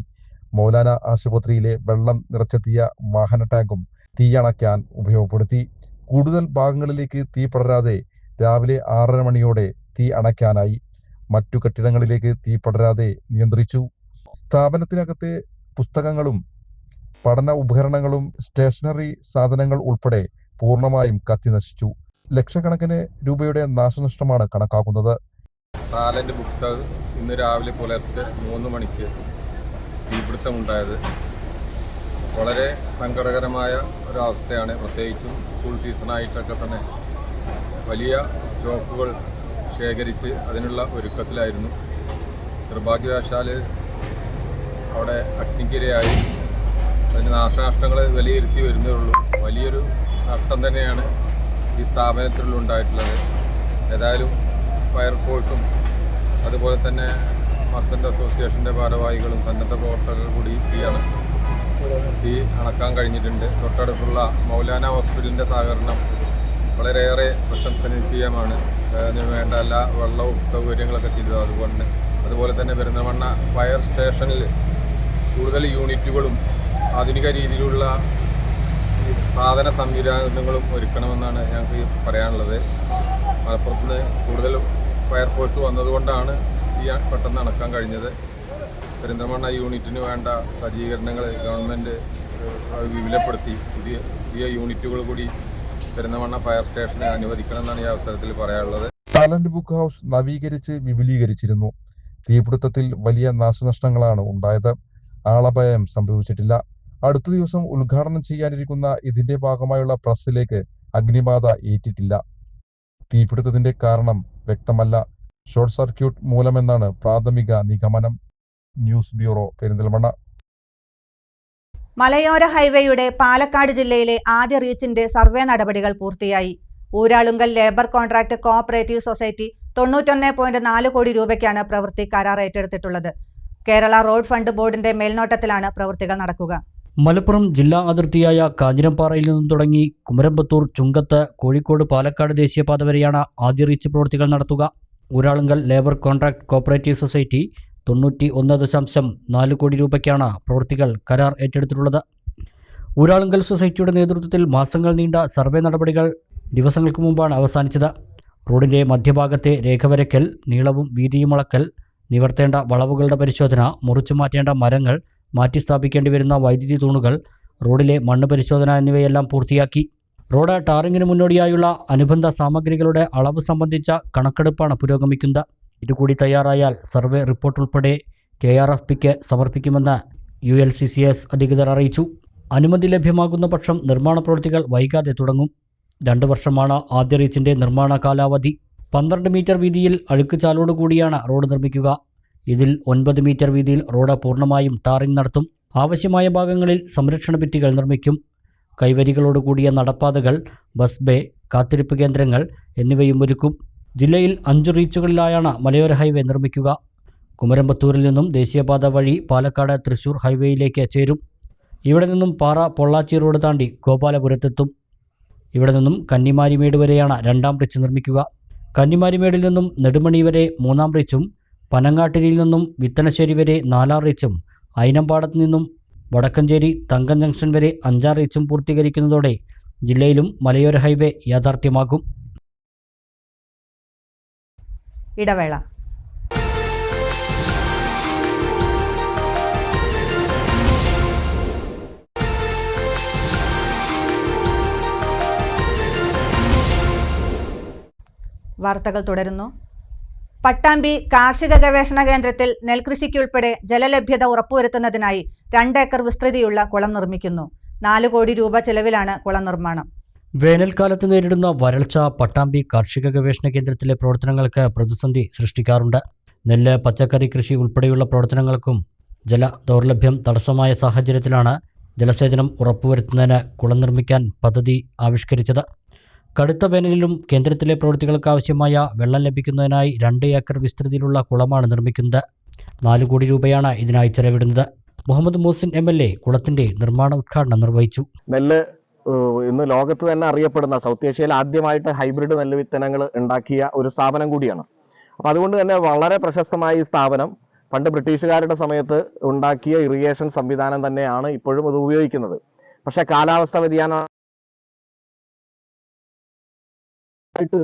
മൗലാന ആശുപത്രിയിലെ വെള്ളം നിറച്ചെത്തിയ വാഹന ടാങ്കും തീയണയ്ക്കാൻ ഉപയോഗപ്പെടുത്തി. കൂടുതൽ ഭാഗങ്ങളിലേക്ക് തീ പടരാതെ രാവിലെ 6:30 മണിയോടെ തീ അണയ്ക്കാനായി. മറ്റു കെട്ടിടങ്ങളിലേക്ക് തീ പടരാതെ നിയന്ത്രിച്ചു. സ്ഥാപനത്തിനകത്തെ പുസ്തകങ്ങളും പഠന ഉപകരണങ്ങളും സ്റ്റേഷനറി സാധനങ്ങൾ ഉൾപ്പെടെ പൂർണ്ണമായും കത്തിനശിച്ചു. ലക്ഷക്കണക്കിന് രൂപയുടെ നാശനഷ്ടമാണ് കണക്കാക്കുന്നത്. ടാലന്റ് ബുക്സ് ഇന്ന് രാവിലെ പുലർച്ചെ 3 മണിക്ക് തീപിടുത്തമുണ്ടായത് വളരെ സങ്കടകരമായ ഒരവസ്ഥയാണ്. പ്രത്യേകിച്ചും സ്കൂൾ സീസണായിട്ടൊക്കെ തന്നെ വലിയ സ്റ്റോക്കുകൾ ശേഖരിച്ച് അതിനുള്ള ഒരുക്കത്തിലായിരുന്നു. നിർഭാഗ്യവശാൽ അവിടെ അഗ്നിക്കിരയായി. അതിന് നാശനഷ്ടങ്ങൾ വിലയിരുത്തി വരുന്നേ ഉള്ളൂ. വലിയൊരു നഷ്ടം തന്നെയാണ് ഈ സ്ഥാപനത്തിലുണ്ടായിട്ടുള്ളത്. ഏതായാലും ഫയർഫോഴ്സും അതുപോലെ തന്നെ മർച്ചൻ്റ് അസോസിയേഷൻ്റെ ഭാരവാഹികളും സന്നദ്ധ പ്രവർത്തകർ കൂടി തീ അണക്കാൻ കഴിഞ്ഞിട്ടുണ്ട്. തൊട്ടടുത്തുള്ള മൗലാന ഹോസ്പിറ്റലിൻ്റെ സഹകരണം വളരെയേറെ പ്രശംസനീയമാണ്. അതിന് വേണ്ട എല്ലാ വെള്ളവും സൗകര്യങ്ങളൊക്കെ ചെയ്തത്. അതുപോലെ തന്നെ പെരിന്തൽമണ്ണ ഫയർ സ്റ്റേഷനിൽ കൂടുതൽ യൂണിറ്റുകളും ആധുനിക രീതിയിലുള്ള സാധന സംവിധാനങ്ങളും ഒരുക്കണമെന്നാണ് ഞങ്ങൾക്ക് പറയാനുള്ളത്. മലപ്പുറത്ത് നിന്ന് കൂടുതൽ ഫയർഫോഴ്സ് വന്നതുകൊണ്ടാണ് ഈ പെട്ടെന്ന് അണക്കാൻ കഴിഞ്ഞത്. പെരിന്തൽമണ്ണ യൂണിറ്റിന് വേണ്ട സജ്ജീകരണങ്ങൾ ഗവൺമെൻറ് വിപുലപ്പെടുത്തി പുതിയ യൂണിറ്റുകൾ കൂടി പെരിന്തൽമണ്ണ ഫയർ സ്റ്റേഷന് അനുവദിക്കണമെന്നാണ് ഈ അവസരത്തിൽ പറയാനുള്ളത്. ടാലന്റ് ബുക്ക് ഹൗസ് നവീകരിച്ച് വിപുലീകരിച്ചിരുന്നു. തീപിടുത്തത്തിൽ വലിയ നാശനഷ്ടങ്ങളാണ് ഉണ്ടായത്. ആളപായം സംഭവിച്ചിട്ടില്ല. അടുത്ത ദിവസം ഉദ്ഘാടനം ചെയ്യാനിരിക്കുന്ന ഇതിന്റെ ഭാഗമായുള്ള പ്രസ്സിലേക്ക് അഗ്നിബാധ ഏറ്റിട്ടില്ല. തീപിടുത്തത്തിന്റെ കാരണം വ്യക്തമല്ല. ഷോർട്ട് സർക്യൂട്ട് മൂലമെന്നാണ് പ്രാഥമിക നിഗമനം. News bureau, Perinthalmanna. മലയോര ഹൈവേയുടെ പാലക്കാട് ജില്ലയിലെ ആദ്യ റീച്ചിന്റെ സർവേ നടപടികൾ പൂർത്തിയായി. Uralungal labour contract cooperative society 91.4 കോടി രൂപയ്ക്കാണ് പ്രവൃത്തി കരാർ ഏറ്റെടുത്തിട്ടുള്ളത്. കേരള റോഡ് ഫണ്ട് ബോർഡിന്റെ മേൽനോട്ടത്തിലാണ് പ്രവൃത്തികൾ നടക്കുക. മലപ്പുറം ജില്ലാ അതിർത്തിയായ കാഞ്ഞിരംപാറയിൽ നിന്നും തുടങ്ങി കുമരമ്പത്തൂർ, ചുങ്കത്ത്, കോഴിക്കോട്, പാലക്കാട് ദേശീയപാത വരെയാണ് ആദ്യ റീച്ച് പ്രവൃത്തികൾ നടത്തുക. Uralungal labour contract cooperative society 91.4 കോടി രൂപയ്ക്കാണ് പ്രവൃത്തികൾ കരാർ ഏറ്റെടുത്തിട്ടുള്ളത്. ഊരാളുങ്കൽ സൊസൈറ്റിയുടെ നേതൃത്വത്തിൽ മാസങ്ങൾ നീണ്ട സർവേ നടപടികൾ ദിവസങ്ങൾക്ക് മുമ്പാണ് അവസാനിച്ചത്. റോഡിൻ്റെ മധ്യഭാഗത്തെ രേഖ വരയ്ക്കൽ, നീളവും വീതിയും അളക്കൽ, നിവർത്തേണ്ട വളവുകളുടെ പരിശോധന, മുറിച്ചു മാറ്റേണ്ട മരങ്ങൾ, മാറ്റി സ്ഥാപിക്കേണ്ടി വരുന്ന വൈദ്യുതി തൂണുകൾ, റോഡിലെ മണ്ണ് പരിശോധന എന്നിവയെല്ലാം പൂർത്തിയാക്കി. റോഡ് ടാറിങ്ങിന് മുന്നോടിയായുള്ള അനുബന്ധ സാമഗ്രികളുടെ അളവ് സംബന്ധിച്ച കണക്കെടുപ്പാണ് പുരോഗമിക്കുന്നത്. ഇതുകൂടി തയ്യാറായാൽ സർവേ റിപ്പോർട്ട് ഉൾപ്പെടെ KRFPക്ക് സമർപ്പിക്കുമെന്ന് ULCCS അധികൃതർ അറിയിച്ചു. അനുമതി ലഭ്യമാകുന്ന പക്ഷം നിർമ്മാണ പ്രവൃത്തികൾ വൈകാതെ തുടങ്ങും. 2 വർഷമാണ് ആദ്യ റീച്ചിൻ്റെ നിർമ്മാണ കാലാവധി. 12 മീറ്റർ വീതിയിൽ അഴുക്കുചാലോട് കൂടിയാണ് റോഡ് നിർമ്മിക്കുക. ഇതിൽ 9 മീറ്റർ വീതിയിൽ റോഡ് പൂർണ്ണമായും ടാറിംഗ് നടത്തും. ആവശ്യമായ ഭാഗങ്ങളിൽ സംരക്ഷണ ഭിത്തികൾ നിർമ്മിക്കും. കൈവരികളോട് കൂടിയ നടപ്പാതകൾ, ബസ് ബേ, കാത്തിരിപ്പ് കേന്ദ്രങ്ങൾ എന്നിവയും ഒരുക്കും. ജില്ലയിൽ 5 റീച്ചുകളിലായാണ് മലയോര ഹൈവേ നിർമ്മിക്കുക. കുമരമ്പത്തൂരിൽ നിന്നും ദേശീയപാത വഴി പാലക്കാട് തൃശൂർ ഹൈവേയിലേക്ക് ചേരും. ഇവിടെ നിന്നും പാറ പൊള്ളാച്ചി റോഡ് താണ്ടി ഗോപാലപുരത്തെത്തും. ഇവിടെ നിന്നും കന്നിമാരിമേട് വരെയാണ് 2ാം റീച്ച് നിർമ്മിക്കുക. കന്നിമാരിമേടിൽ നിന്നും നെടുമണി വരെ 3ാം റീച്ചും, പനങ്ങാട്ടിരിയിൽ നിന്നും വിത്തനശ്ശേരി വരെ 4ാം റീച്ചും, അയിനമ്പാടത്ത് നിന്നും വടക്കഞ്ചേരി തങ്കം ജംഗ്ഷൻ വരെ 5ാം റീച്ചും പൂർത്തീകരിക്കുന്നതോടെ ജില്ലയിലും മലയോര ഹൈവേ യാഥാർത്ഥ്യമാകും. ഇടവേള. വാർത്തകൾ തുടരുന്നു. പട്ടാമ്പി കാർഷിക ഗവേഷണ കേന്ദ്രത്തിൽ നെൽകൃഷിക്കുൾപ്പെടെ ജലലഭ്യത ഉറപ്പുവരുത്തുന്നതിനായി 2 ഏക്കർ വിസ്തൃതിയുള്ള കുളം നിർമ്മിക്കുന്നു. 4 കോടി രൂപ ചെലവിലാണ് കുളം നിർമ്മാണം. വേനൽക്കാലത്ത് നേരിടുന്ന വരൾച്ച പട്ടാമ്പി കാർഷിക ഗവേഷണ കേന്ദ്രത്തിലെ പ്രവർത്തനങ്ങൾക്ക് പ്രതിസന്ധി സൃഷ്ടിക്കാറുണ്ട്. നെല്ല്, പച്ചക്കറി കൃഷി ഉൾപ്പെടെയുള്ള പ്രവർത്തനങ്ങൾക്കും ജല ദൗർലഭ്യം തടസ്സമായ സാഹചര്യത്തിലാണ് ജലസേചനം ഉറപ്പുവരുത്തുന്നതിന് കുളം നിർമ്മിക്കാൻ പദ്ധതി ആവിഷ്കരിച്ചത്. കടുത്ത വേനലിലും കേന്ദ്രത്തിലെ പ്രവൃത്തികൾക്കാവശ്യമായ വെള്ളം ലഭിക്കുന്നതിനായി 2 ഏക്കർ വിസ്തൃതിയിലുള്ള കുളമാണ് നിർമ്മിക്കുന്നത്. 4 കോടി രൂപയാണ് ഇതിനായി ചെലവിടുന്നത്. മുഹമ്മദ് മൂസിൻ MLA കുളത്തിന്റെ നിർമ്മാണ ഉദ്ഘാടനം നിർവഹിച്ചു. നെല്ല് ഇന്ന് ലോകത്ത് തന്നെ അറിയപ്പെടുന്ന, സൗത്ത് ഏഷ്യയിൽ ആദ്യമായിട്ട് ഹൈബ്രിഡ് നെല്ല് വിത്തനങ്ങൾ ഉണ്ടാക്കിയ ഒരു സ്ഥാപനം കൂടിയാണ്. അപ്പം അതുകൊണ്ട് തന്നെ വളരെ പ്രശസ്തമായ ഈ സ്ഥാപനം പണ്ട് ബ്രിട്ടീഷുകാരുടെ സമയത്ത് ഉണ്ടാക്കിയ ഇറിഗേഷൻ സംവിധാനം തന്നെയാണ് ഇപ്പോഴും അത് ഉപയോഗിക്കുന്നത്. പക്ഷേ കാലാവസ്ഥ വ്യതിയാനം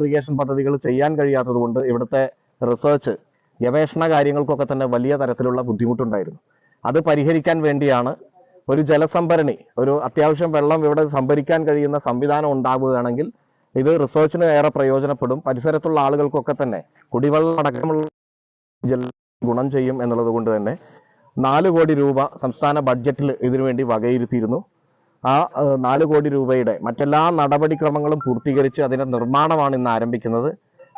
ഇറിഗേഷൻ പദ്ധതികൾ ചെയ്യാൻ കഴിയാത്തത് കൊണ്ട് ഇവിടുത്തെ റിസർച്ച് ഗവേഷണ കാര്യങ്ങൾക്കൊക്കെ തന്നെ വലിയ തരത്തിലുള്ള ബുദ്ധിമുട്ടുണ്ടായിരുന്നു. അത് പരിഹരിക്കാൻ വേണ്ടിയാണ് ഒരു ജലസംഭരണി, ഒരു അത്യാവശ്യം വെള്ളം ഇവിടെ സംഭരിക്കാൻ കഴിയുന്ന സംവിധാനം ഉണ്ടാവുകയാണെങ്കിൽ ഇത് റിസർച്ചിന് ഏറെ പ്രയോജനപ്പെടും. പരിസരത്തുള്ള ആളുകൾക്കൊക്കെ തന്നെ കുടിവെള്ളം അടക്കമുള്ള ഗുണം ചെയ്യും എന്നുള്ളത് കൊണ്ട് തന്നെ 4 കോടി രൂപ സംസ്ഥാന ബഡ്ജറ്റിൽ ഇതിനുവേണ്ടി വകയിരുത്തിയിരുന്നു. ആ 4 കോടി രൂപയുടെ മറ്റെല്ലാ നടപടിക്രമങ്ങളും പൂർത്തീകരിച്ച് അതിൻ്റെ നിർമ്മാണമാണ് ഇന്ന് ആരംഭിക്കുന്നത്.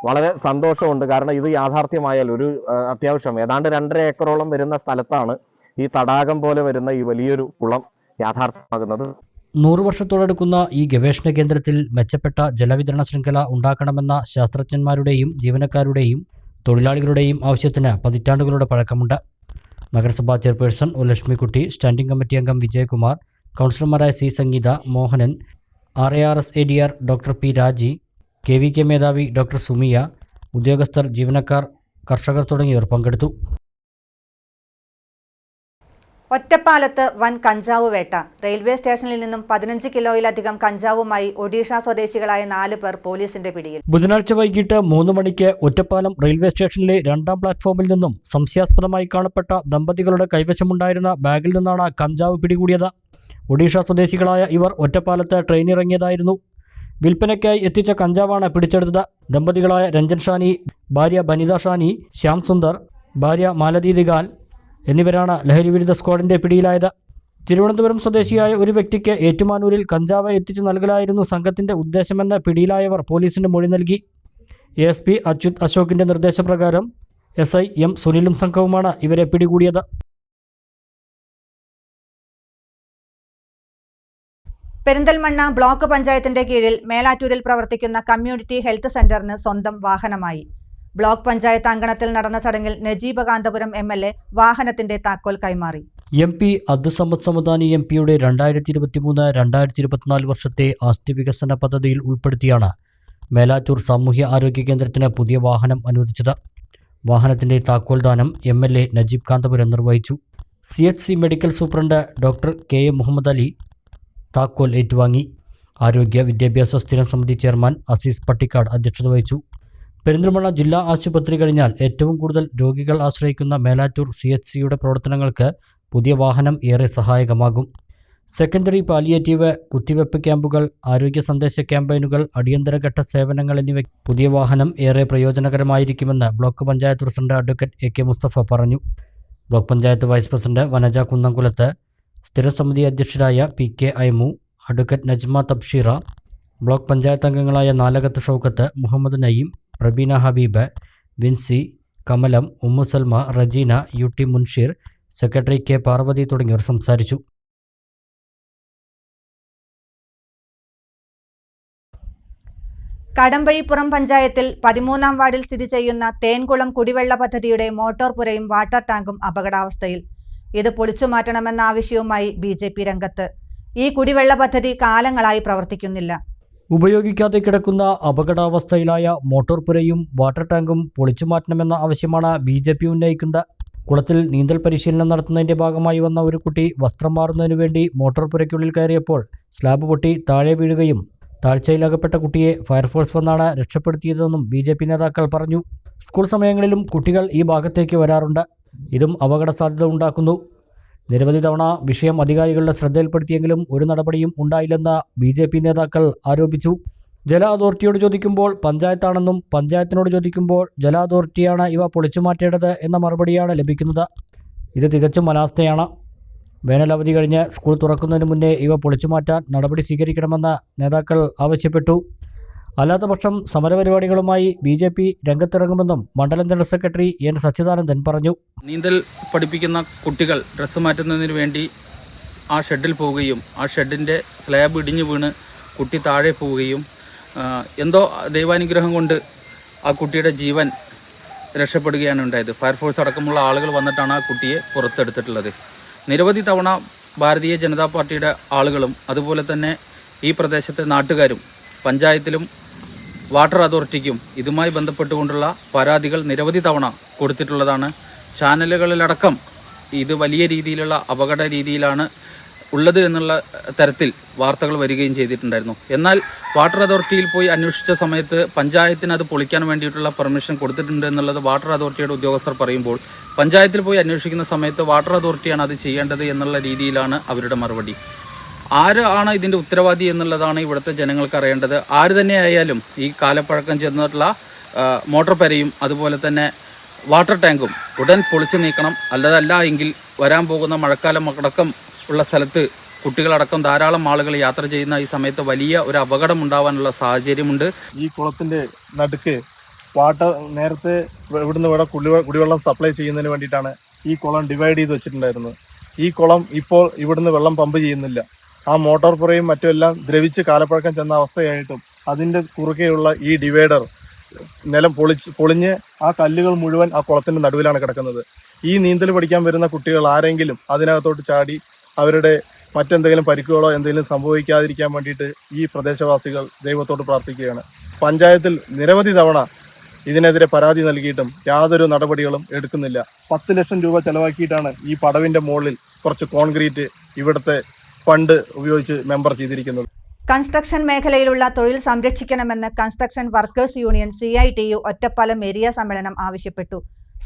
വളരെ സന്തോഷമുണ്ട്. കാരണം ഇത് യാഥാർത്ഥ്യമായാൽ ഒരു അത്യാവശ്യം ഏതാണ്ട് 2.5 ഏക്കറോളം വരുന്ന സ്ഥലത്താണ് ഈ തടാകം പോലെ വരുന്ന ഈ വലിയൊരു കുളം യാഥാർത്ഥ്യമാകുന്നത്. 100 വർഷത്തോടടുക്കുന്ന ഈ ഗവേഷണ കേന്ദ്രത്തിൽ മെച്ചപ്പെട്ട ജലവിതരണ ശൃംഖല ഉണ്ടാക്കണമെന്ന ശാസ്ത്രജ്ഞന്മാരുടെയും ജീവനക്കാരുടെയും തൊഴിലാളികളുടെയും ആവശ്യത്തിന് പതിറ്റാണ്ടുകളുടെ പഴക്കമുണ്ട്. നഗരസഭാ ചെയർപേഴ്സൺ ലക്ഷ്മിക്കുട്ടി, സ്റ്റാൻഡിംഗ് കമ്മിറ്റി അംഗം വിജയകുമാർ, കൗൺസിലർമാരായ C. Sangeetha, Mohanan, RARS ADR doctor P. Raji, KVK മേധാവി ഡോക്ടർ സുമിയ, ഉദ്യോഗസ്ഥർ, ജീവനക്കാർ, കർഷകർ തുടങ്ങിയവർ പങ്കെടുത്തു. ഒറ്റപ്പാലത്ത് വൻ കഞ്ചാവ് വേട്ട. റെയിൽവേ സ്റ്റേഷനിൽ നിന്നും 15 കിലോയിലധികം കഞ്ചാവുമായി ഒഡീഷ സ്വദേശികളായ 4 പേർ പോലീസിന്റെ പിടിയിൽ. ബുധനാഴ്ച വൈകിട്ട് 3 മണിക്ക് ഒറ്റപ്പാലം റെയിൽവേ സ്റ്റേഷനിലെ 2ാം പ്ലാറ്റ്ഫോമിൽ നിന്നും സംശയാസ്പദമായി കാണപ്പെട്ട ദമ്പതികളുടെ കൈവശമുണ്ടായിരുന്ന ബാഗിൽ നിന്നാണ് കഞ്ചാവ് പിടികൂടിയത്. ഒഡീഷ സ്വദേശികളായ ഇവർ ഒറ്റപ്പാലത്ത് ട്രെയിനിറങ്ങിയതായിരുന്നു. വിൽപ്പനയ്ക്കായി എത്തിച്ച കഞ്ചാവാണ് പിടിച്ചെടുത്തത്. ദമ്പതികളായ രഞ്ജൻ ഷാനി, ഭാര്യ ബനിത ഷാനി, ശ്യാം സുന്ദർ, ഭാര്യ മാലതി ദിഗാൽ എന്നിവരാണ് ലഹരിവിരുദ്ധ സ്ക്വാഡിന്റെ പിടിയിലായത്. തിരുവനന്തപുരം സ്വദേശിയായ ഒരു വ്യക്തിക്ക് ഏറ്റുമാനൂരിൽ കഞ്ചാവ് എത്തിച്ചു നൽകലായിരുന്നു സംഘത്തിന്റെ ഉദ്ദേശമെന്ന് പിടിയിലായവർ പോലീസിന് മൊഴി നൽകി. ASP അച്യുത് അശോകിന്റെ നിർദ്ദേശപ്രകാരം SI M സുനിലും സംഘവുമാണ് ഇവരെ പിടികൂടിയത്. പെരിന്തൽമണ്ണ ബ്ലോക്ക് പഞ്ചായത്തിന്റെ കീഴിൽ മേലാറ്റൂരിൽ പ്രവർത്തിക്കുന്ന കമ്മ്യൂണിറ്റി ഹെൽത്ത് സെന്ററിന് സ്വന്തം വാഹനമായി. ബ്ലോക്ക് പഞ്ചായത്ത് അങ്കണത്തിൽ നടന്ന ചടങ്ങിൽ നജീബ് കാന്തപുരം MLA വാഹനത്തിന്റെ താക്കോൽ കൈമാറി. MP അബ്ദുസമ്മദ് സമദാനി MPയുടെ 2023-2024 വർഷത്തെ ആസ്തി വികസന പദ്ധതിയിൽ ഉൾപ്പെടുത്തിയാണ് മേലാറ്റൂർ സാമൂഹ്യ ആരോഗ്യ കേന്ദ്രത്തിന് പുതിയ വാഹനം അനുവദിച്ചത്. വാഹനത്തിന്റെ താക്കോൽ ദാനം MLA നജീബ് കാന്തപുരം നിർവഹിച്ചു. CHC medical superintendent doctor KM Muhammad Ali താക്കോൽ ഏറ്റുവാങ്ങി. ആരോഗ്യ വിദ്യാഭ്യാസ സ്ഥിരം സമിതി ചെയർമാൻ അസീസ് പട്ടിക്കാട് അധ്യക്ഷത വഹിച്ചു. പെരിന്തൽമണ്ണ ജില്ലാ ആശുപത്രി കഴിഞ്ഞാൽ ഏറ്റവും കൂടുതൽ രോഗികൾ ആശ്രയിക്കുന്ന മേലാറ്റൂർ CHCയുടെ പ്രവർത്തനങ്ങൾക്ക് പുതിയ വാഹനം ഏറെ സഹായകമാകും. സെക്കൻഡറി പാലിയേറ്റീവ്, കുത്തിവെപ്പ് ക്യാമ്പുകൾ, ആരോഗ്യ സന്ദേശ ക്യാമ്പയിനുകൾ, അടിയന്തരഘട്ട സേവനങ്ങൾ എന്നിവ പുതിയ വാഹനം ഏറെ പ്രയോജനകരമായിരിക്കുമെന്ന് block panchayat president advocate AK Musthafa പറഞ്ഞു. Block panchayat vice president Vanaja Kunnamkulath, സ്ഥിരസമിതി അധ്യക്ഷരായ PK Aimu, advocate Najma Thabsheera, block panchayat അംഗങ്ങളായ Nalakath Shoukath, Muhammad Nayeem, Prabeena Habeeb, Vincy, Kamalam, Ummu Salma, Rajeena, UT Munsheer, secretary K Parvathi തുടങ്ങിയവർ സംസാരിച്ചു. കടമ്പഴിപ്പുറം പഞ്ചായത്തിൽ 13ാം വാർഡിൽ സ്ഥിതി ചെയ്യുന്ന തേൻകുളം കുടിവെള്ള പദ്ധതിയുടെ മോട്ടോർ പുരയും വാട്ടർ ടാങ്കും അപകടാവസ്ഥയിൽ. ഇത് പൊളിച്ചുമാറ്റണമെന്ന ആവശ്യവുമായി BJP രംഗത്ത്. ഈ കുടിവെള്ള പദ്ധതി കാലങ്ങളായി പ്രവർത്തിക്കുന്നില്ല. ഉപയോഗിക്കാതെ കിടക്കുന്ന അപകടാവസ്ഥയിലായ മോട്ടോർ പുരയും വാട്ടർ ടാങ്കും പൊളിച്ചുമാറ്റണമെന്ന ആവശ്യമാണ് BJP ഉന്നയിക്കുന്നത്. കുളത്തിൽ നീന്തൽ പരിശീലനം നടത്തുന്നതിന്റെ ഭാഗമായി വന്ന ഒരു കുട്ടി വസ്ത്രം മാറുന്നതിനു വേണ്ടി മോട്ടോർ പുരയ്ക്കുള്ളിൽ കയറിയപ്പോൾ സ്ലാബ് പൊട്ടി താഴെ വീഴുകയും താഴ്ചയിലകപ്പെട്ട കുട്ടിയെ ഫയർഫോഴ്സ് വന്നാണ് രക്ഷപ്പെടുത്തിയതെന്നും BJP നേതാക്കൾ പറഞ്ഞു. സ്കൂൾ സമയങ്ങളിലും കുട്ടികൾ ഈ ഭാഗത്തേക്ക് വരാറുണ്ട്. ഇതും അപകട സാധ്യത ഉണ്ടാക്കുന്നു. നിരവധി തവണ വിഷയം അധികാരികളുടെ ശ്രദ്ധയിൽപ്പെടുത്തിയെങ്കിലും ഒരു നടപടിയും ഉണ്ടായില്ലെന്ന് BJP നേതാക്കൾ ആരോപിച്ചു. ജല അതോറിറ്റിയോട് ചോദിക്കുമ്പോൾ പഞ്ചായത്താണെന്നും പഞ്ചായത്തിനോട് ചോദിക്കുമ്പോൾ ജല അതോറിറ്റിയാണ് ഇവ പൊളിച്ചുമാറ്റേണ്ടത് എന്ന മറുപടിയാണ് ലഭിക്കുന്നത്. ഇത് തികച്ചും അനാസ്ഥയാണ്. വേനലവധി കഴിഞ്ഞ് സ്കൂൾ തുറക്കുന്നതിന് മുന്നേ ഇവ പൊളിച്ചുമാറ്റാൻ നടപടി സ്വീകരിക്കണമെന്ന് നേതാക്കൾ ആവശ്യപ്പെട്ടു. അല്ലാത്തപക്ഷം സമരപരിപാടികളുമായി BJP രംഗത്തിറങ്ങുമെന്നും മണ്ഡലം ജനറൽ സെക്രട്ടറി N. സച്ചിദാനന്ദൻ പറഞ്ഞു. നീന്തൽ പഠിപ്പിക്കുന്ന കുട്ടികൾ ഡ്രസ്സ് മാറ്റുന്നതിന് വേണ്ടി ആ ഷെഡിൽ പോവുകയും ആ ഷെഡിൻ്റെ സ്ലാബ് ഇടിഞ്ഞു വീണ് കുട്ടി താഴെ പോവുകയും എന്തോ ദൈവാനുഗ്രഹം കൊണ്ട് ആ കുട്ടിയുടെ ജീവൻ രക്ഷപ്പെടുകയാണ് ഉണ്ടായത്. ഫയർഫോഴ്സ് അടക്കമുള്ള ആളുകൾ വന്നിട്ടാണ് ആ കുട്ടിയെ പുറത്തെടുത്തിട്ടുള്ളത്. നിരവധി തവണ ഭാരതീയ ജനതാ പാർട്ടിയുടെ ആളുകളും അതുപോലെ തന്നെ ഈ പ്രദേശത്തെ നാട്ടുകാരും പഞ്ചായത്തിലും വാട്ടർ അതോറിറ്റിക്കും ഇതുമായി ബന്ധപ്പെട്ടുകൊണ്ടുള്ള പരാതികൾ നിരവധി തവണ കൊടുത്തിട്ടുള്ളതാണ്. ചാനലുകളിലടക്കം ഇത് വലിയ രീതിയിലുള്ള അപകട രീതിയിലാണ് ഉള്ളത് എന്നുള്ള തരത്തിൽ വാർത്തകൾ വരികയും ചെയ്തിട്ടുണ്ടായിരുന്നു. എന്നാൽ വാട്ടർ അതോറിറ്റിയിൽ പോയി അന്വേഷിച്ച സമയത്ത് പഞ്ചായത്തിന് അത് പൊളിക്കാൻ വേണ്ടിയിട്ടുള്ള പെർമിഷൻ കൊടുത്തിട്ടുണ്ട് എന്നുള്ളത് വാട്ടർ അതോറിറ്റിയുടെ ഉദ്യോഗസ്ഥർ പറയുമ്പോൾ പഞ്ചായത്തിൽ പോയി അന്വേഷിക്കുന്ന സമയത്ത് വാട്ടർ അതോറിറ്റിയാണ് അത് ചെയ്യേണ്ടത് എന്നുള്ള രീതിയിലാണ് അവരുടെ മറുപടി. ആരാണ് ഇതിൻ്റെ ഉത്തരവാദി എന്നുള്ളതാണ് ഇവിടുത്തെ ജനങ്ങൾക്ക് അറിയേണ്ടത്. ആര് തന്നെയായാലും ഈ കാലപ്പഴക്കം ചെന്നിട്ടുള്ള മോട്ടോർ പെരയും അതുപോലെ തന്നെ വാട്ടർ ടാങ്കും ഉടൻ പൊളിച്ചു നീക്കണം. അല്ലാതല്ല എങ്കിൽ വരാൻ പോകുന്ന മഴക്കാലം അടക്കം ഉള്ള സ്ഥലത്ത് കുട്ടികളടക്കം ധാരാളം ആളുകൾ യാത്ര ചെയ്യുന്ന ഈ സമയത്ത് വലിയ ഒരു അപകടം ഉണ്ടാവാനുള്ള സാഹചര്യമുണ്ട്. ഈ കുളത്തിൻ്റെ നടുക്ക് നേരത്തെ ഇവിടുന്ന് ഇവിടെ കുടിവെള്ളം സപ്ലൈ ചെയ്യുന്നതിന് വേണ്ടിയിട്ടാണ് ഈ കുളം ഡിവൈഡ് ചെയ്ത് വെച്ചിട്ടുണ്ടായിരുന്നത്. ഈ കുളം ഇപ്പോൾ ഇവിടുന്ന് വെള്ളം പമ്പ് ചെയ്യുന്നില്ല. ആ മോട്ടോർ പുറയും മറ്റുമെല്ലാം ദ്രവിച്ച് കാലപ്പഴക്കം ചെന്ന അവസ്ഥയായിട്ടും അതിൻ്റെ കുറുകെയുള്ള ഈ ഡിവൈഡർ നിലം പൊളിഞ്ഞ് ആ കല്ലുകൾ മുഴുവൻ ആ കുളത്തിൻ്റെ നടുവിലാണ് കിടക്കുന്നത്. ഈ നീന്തൽ പഠിക്കാൻ വരുന്ന കുട്ടികൾ ആരെങ്കിലും അതിനകത്തോട്ട് ചാടി അവരുടെ മറ്റെന്തെങ്കിലും പരിക്കുകളോ എന്തെങ്കിലും സംഭവിക്കാതിരിക്കാൻ വേണ്ടിയിട്ട് ഈ പ്രദേശവാസികൾ ദൈവത്തോട് പ്രാർത്ഥിക്കുകയാണ്. പഞ്ചായത്തിൽ നിരവധി തവണ ഇതിനെതിരെ പരാതി നൽകിയിട്ടും യാതൊരു നടപടികളും എടുക്കുന്നില്ല. 10 ലക്ഷം രൂപ ചെലവാക്കിയിട്ടാണ് ഈ പടവിൻ്റെ മുകളിൽ കുറച്ച് കോൺക്രീറ്റ് ഇവിടുത്തെ ഫണ്ട് ഉപയോഗിച്ച് മെമ്പർ ചെയ്തിരിക്കുന്നത്. കൺസ്ട്രക്ഷൻ മേഖലയിലുള്ള തൊഴിൽ സംരക്ഷിക്കണമെന്ന് construction workers union CITU Ottapalam area സമ്മേളനം ആവശ്യപ്പെട്ടു.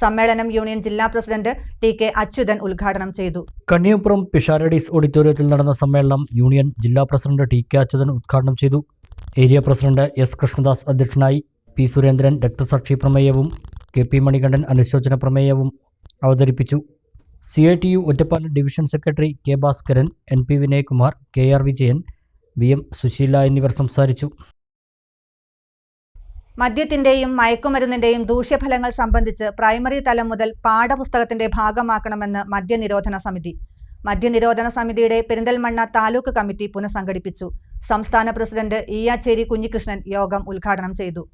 സമ്മേളനം യൂണിയൻ ജില്ലാ പ്രസിഡന്റ് TK അച്യുതൻ ഉദ്ഘാടനം ചെയ്തു. കണ്ണിയപ്പുറം പിഷാരഡീസ് ഓഡിറ്റോറിയത്തിൽ നടന്ന സമ്മേളനം യൂണിയൻ ജില്ലാ പ്രസിഡന്റ് TK അച്യുതൻ ഉദ്ഘാടനം ചെയ്തു. Area president S. കൃഷ്ണദാസ് അധ്യക്ഷനായി. P. സുരേന്ദ്രൻ രക്തസാക്ഷി പ്രമേയവും KP മണികണ്ഠൻ അനുശോചന പ്രമേയവും അവതരിപ്പിച്ചു. CITU Ottapalam division secretary K. Bhaskaran, NP Vinayakumar, KR Vijayan, VM Susheela എന്നിവർ സംസാരിച്ചു. മദ്യത്തിന്റെയും മയക്കുമരുന്നിന്റെയും ദൂഷ്യഫലങ്ങൾ സംബന്ധിച്ച് പ്രൈമറി തലം മുതൽ പാഠപുസ്തകത്തിന്റെ ഭാഗമാക്കണമെന്ന് മദ്യനിരോധന സമിതി. മദ്യനിരോധന സമിതിയുടെ പെരിന്തൽമണ്ണ താലൂക്ക് കമ്മിറ്റി പുനഃസംഘടിപ്പിച്ചു. സംസ്ഥാന പ്രസിഡന്റ് ഈയാച്ചേരി കുഞ്ഞികൃഷ്ണൻ യോഗം ഉദ്ഘാടനം ചെയ്തു.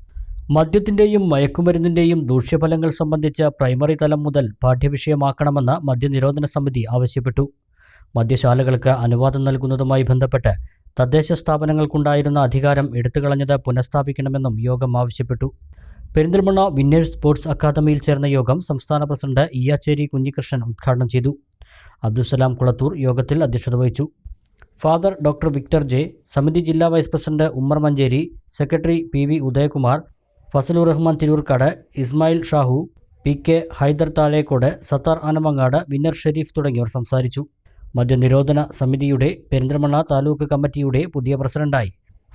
മദ്യത്തിന്റെയും മയക്കുമരുന്നിന്റെയും ദൂഷ്യഫലങ്ങൾ സംബന്ധിച്ച് പ്രൈമറി തലം മുതൽ പാഠ്യവിഷയമാക്കണമെന്ന് മദ്യനിരോധന സമിതി ആവശ്യപ്പെട്ടു. മദ്യശാലകൾക്ക് അനുവാദം നൽകുന്നതുമായി ബന്ധപ്പെട്ട് തദ്ദേശ സ്ഥാപനങ്ങൾക്കുണ്ടായിരുന്ന അധികാരം എടുത്തുകളഞ്ഞത് പുനഃസ്ഥാപിക്കണമെന്നും യോഗം ആവശ്യപ്പെട്ടു. പെരിന്തൽമണ്ണ വിന്നേഴ്സ് സ്പോർട്സ് അക്കാദമിയിൽ ചേർന്ന യോഗം സംസ്ഥാന പ്രസിഡന്റ് ഈയാച്ചേരി കുഞ്ഞികൃഷ്ണൻ ഉദ്ഘാടനം ചെയ്തു. അബ്ദുസലാം കുളത്തൂർ യോഗത്തിൽ അധ്യക്ഷത വഹിച്ചു. ഫാദർ ഡോക്ടർ വിക്ടർ J, സമിതി ജില്ലാ vice president Ummer Manjeri, secretary PV Udayakumar, Fazalur Rahman Tirurkad, Ismail Shahu, PK Haider Thazhekode, Sathar Anamangad, winner Shareef തുടങ്ങിയവർ സംസാരിച്ചു. മദ്യനിരോധന സമിതിയുടെ പെരിന്തൽമണ്ണ താലൂക്ക് കമ്മിറ്റിയുടെ പുതിയ പ്രസിഡന്റായി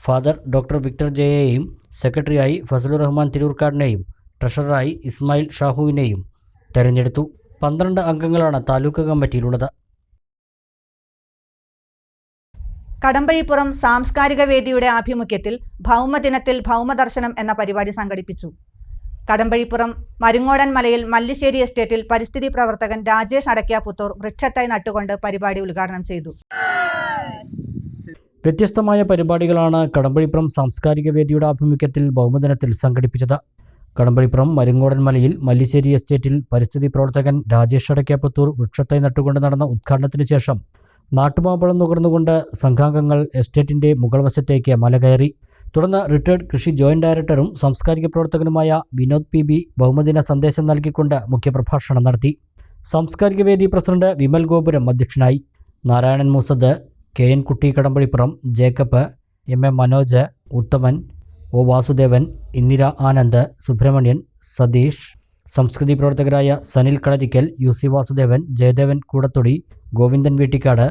ഫാദർ ഡോക്ടർ വിക്ടർ Jയെയും സെക്രട്ടറിയായി ഫസലുർ റഹ്മാൻ തിരൂർക്കാടിനെയും ട്രഷററായി ഇസ്മായിൽ ഷാഹുവിനെയും തെരഞ്ഞെടുത്തു. 12 അംഗങ്ങളാണ് താലൂക്ക് കമ്മിറ്റിയിലുള്ളത്. കടമ്പഴിപ്പുറം സാംസ്കാരിക വേദിയുടെ ആഭിമുഖ്യത്തിൽ ഭൗമദിനത്തിൽ ഭൗമദർശനം എന്ന പരിപാടി സംഘടിപ്പിച്ചു. കടമ്പഴിപ്പുറം മരുങ്ങോടൻ മലയിൽ മല്ലിശ്ശേരി എസ്റ്റേറ്റിൽ പരിസ്ഥിതി പ്രവർത്തകൻ രാജേഷ് അടയ്ക്കാപുത്തൂർ വൃക്ഷത്തൈ നട്ടുകൊണ്ട് പരിപാടി ഉദ്ഘാടനം ചെയ്തു. വ്യത്യസ്തമായ പരിപാടികളാണ് കടമ്പഴിപ്പുറം സാംസ്കാരിക വേദിയുടെ ആഭിമുഖ്യത്തിൽ ഭൗമദിനത്തിൽ സംഘടിപ്പിച്ചത്. കടമ്പഴിപ്പുറം മരുങ്ങോടൻ മലയിൽ മല്ലിശ്ശേരി എസ്റ്റേറ്റിൽ പരിസ്ഥിതി പ്രവർത്തകൻ രാജേഷ് അടയ്ക്കാപുത്തൂർ വൃക്ഷത്തൈ നട്ടുകൊണ്ട് നടന്ന ഉദ്ഘാടനത്തിന് ശേഷം നാട്ടുമാമ്പഴം നുകർന്നുകൊണ്ട് സംഘാംഗങ്ങൾ എസ്റ്റേറ്റിന്റെ മുകൾ വശത്തേക്ക് മല കയറി. തുടർന്ന് റിട്ടയർഡ് കൃഷി ജോയിന്റ് ഡയറക്ടറും സാംസ്കാരിക പ്രവർത്തകനുമായ വിനോദ് PB ഭൗമദിന സന്ദേശം നൽകിക്കൊണ്ട് മുഖ്യപ്രഭാഷണം നടത്തി. സാംസ്കാരിക വേദി പ്രസിഡന്റ് വിമൽ ഗോപുരം അധ്യക്ഷനായി. Narayanan Moosad, KN Kutty Kadambazhipuram, Jacob, MM Manoj, Uthaman, O Vasudevan, Indira Anand, Subramanian, Satheesh, Samskrithi പ്രവർത്തകരായ Sanil Kalarikkal, UC Vasudevan, Jayadevan Koodathodi, Govindan Veettikkad,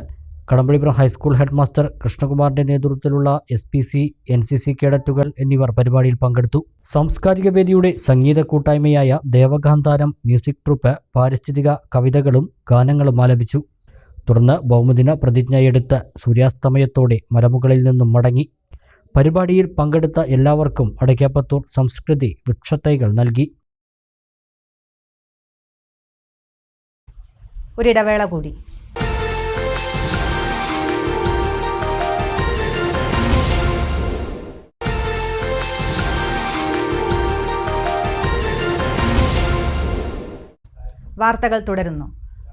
Kadambazhipuram high school head master കൃഷ്ണകുമാറിന്റെ നേതൃത്വത്തിലുള്ള SPC NCC കേഡറ്റുകൾ എന്നിവർ പരിപാടിയിൽ പങ്കെടുത്തു. സാംസ്കാരിക വേദിയുടെ സംഗീത കൂട്ടായ്മയായ ദേവഗാന്ധാരം മ്യൂസിക് ട്രൂപ്പ് പാരിസ്ഥിതിക കവിതകളും ഗാനങ്ങളും ആലപിച്ചു. തുടർന്ന് ഭൗമദിന പ്രതിജ്ഞയെടുത്ത് സൂര്യാസ്തമയത്തോടെ മലമുകളിൽ നിന്നും മടങ്ങി. പരിപാടിയിൽ പങ്കെടുത്ത എല്ലാവർക്കും അടയ്ക്കാപ്പത്തൂർ സംസ്കൃതി വൃക്ഷത്തൈകൾ നൽകി. ഒരിടവേള കൂടി. വാർത്തകൾ തുടരുന്നു.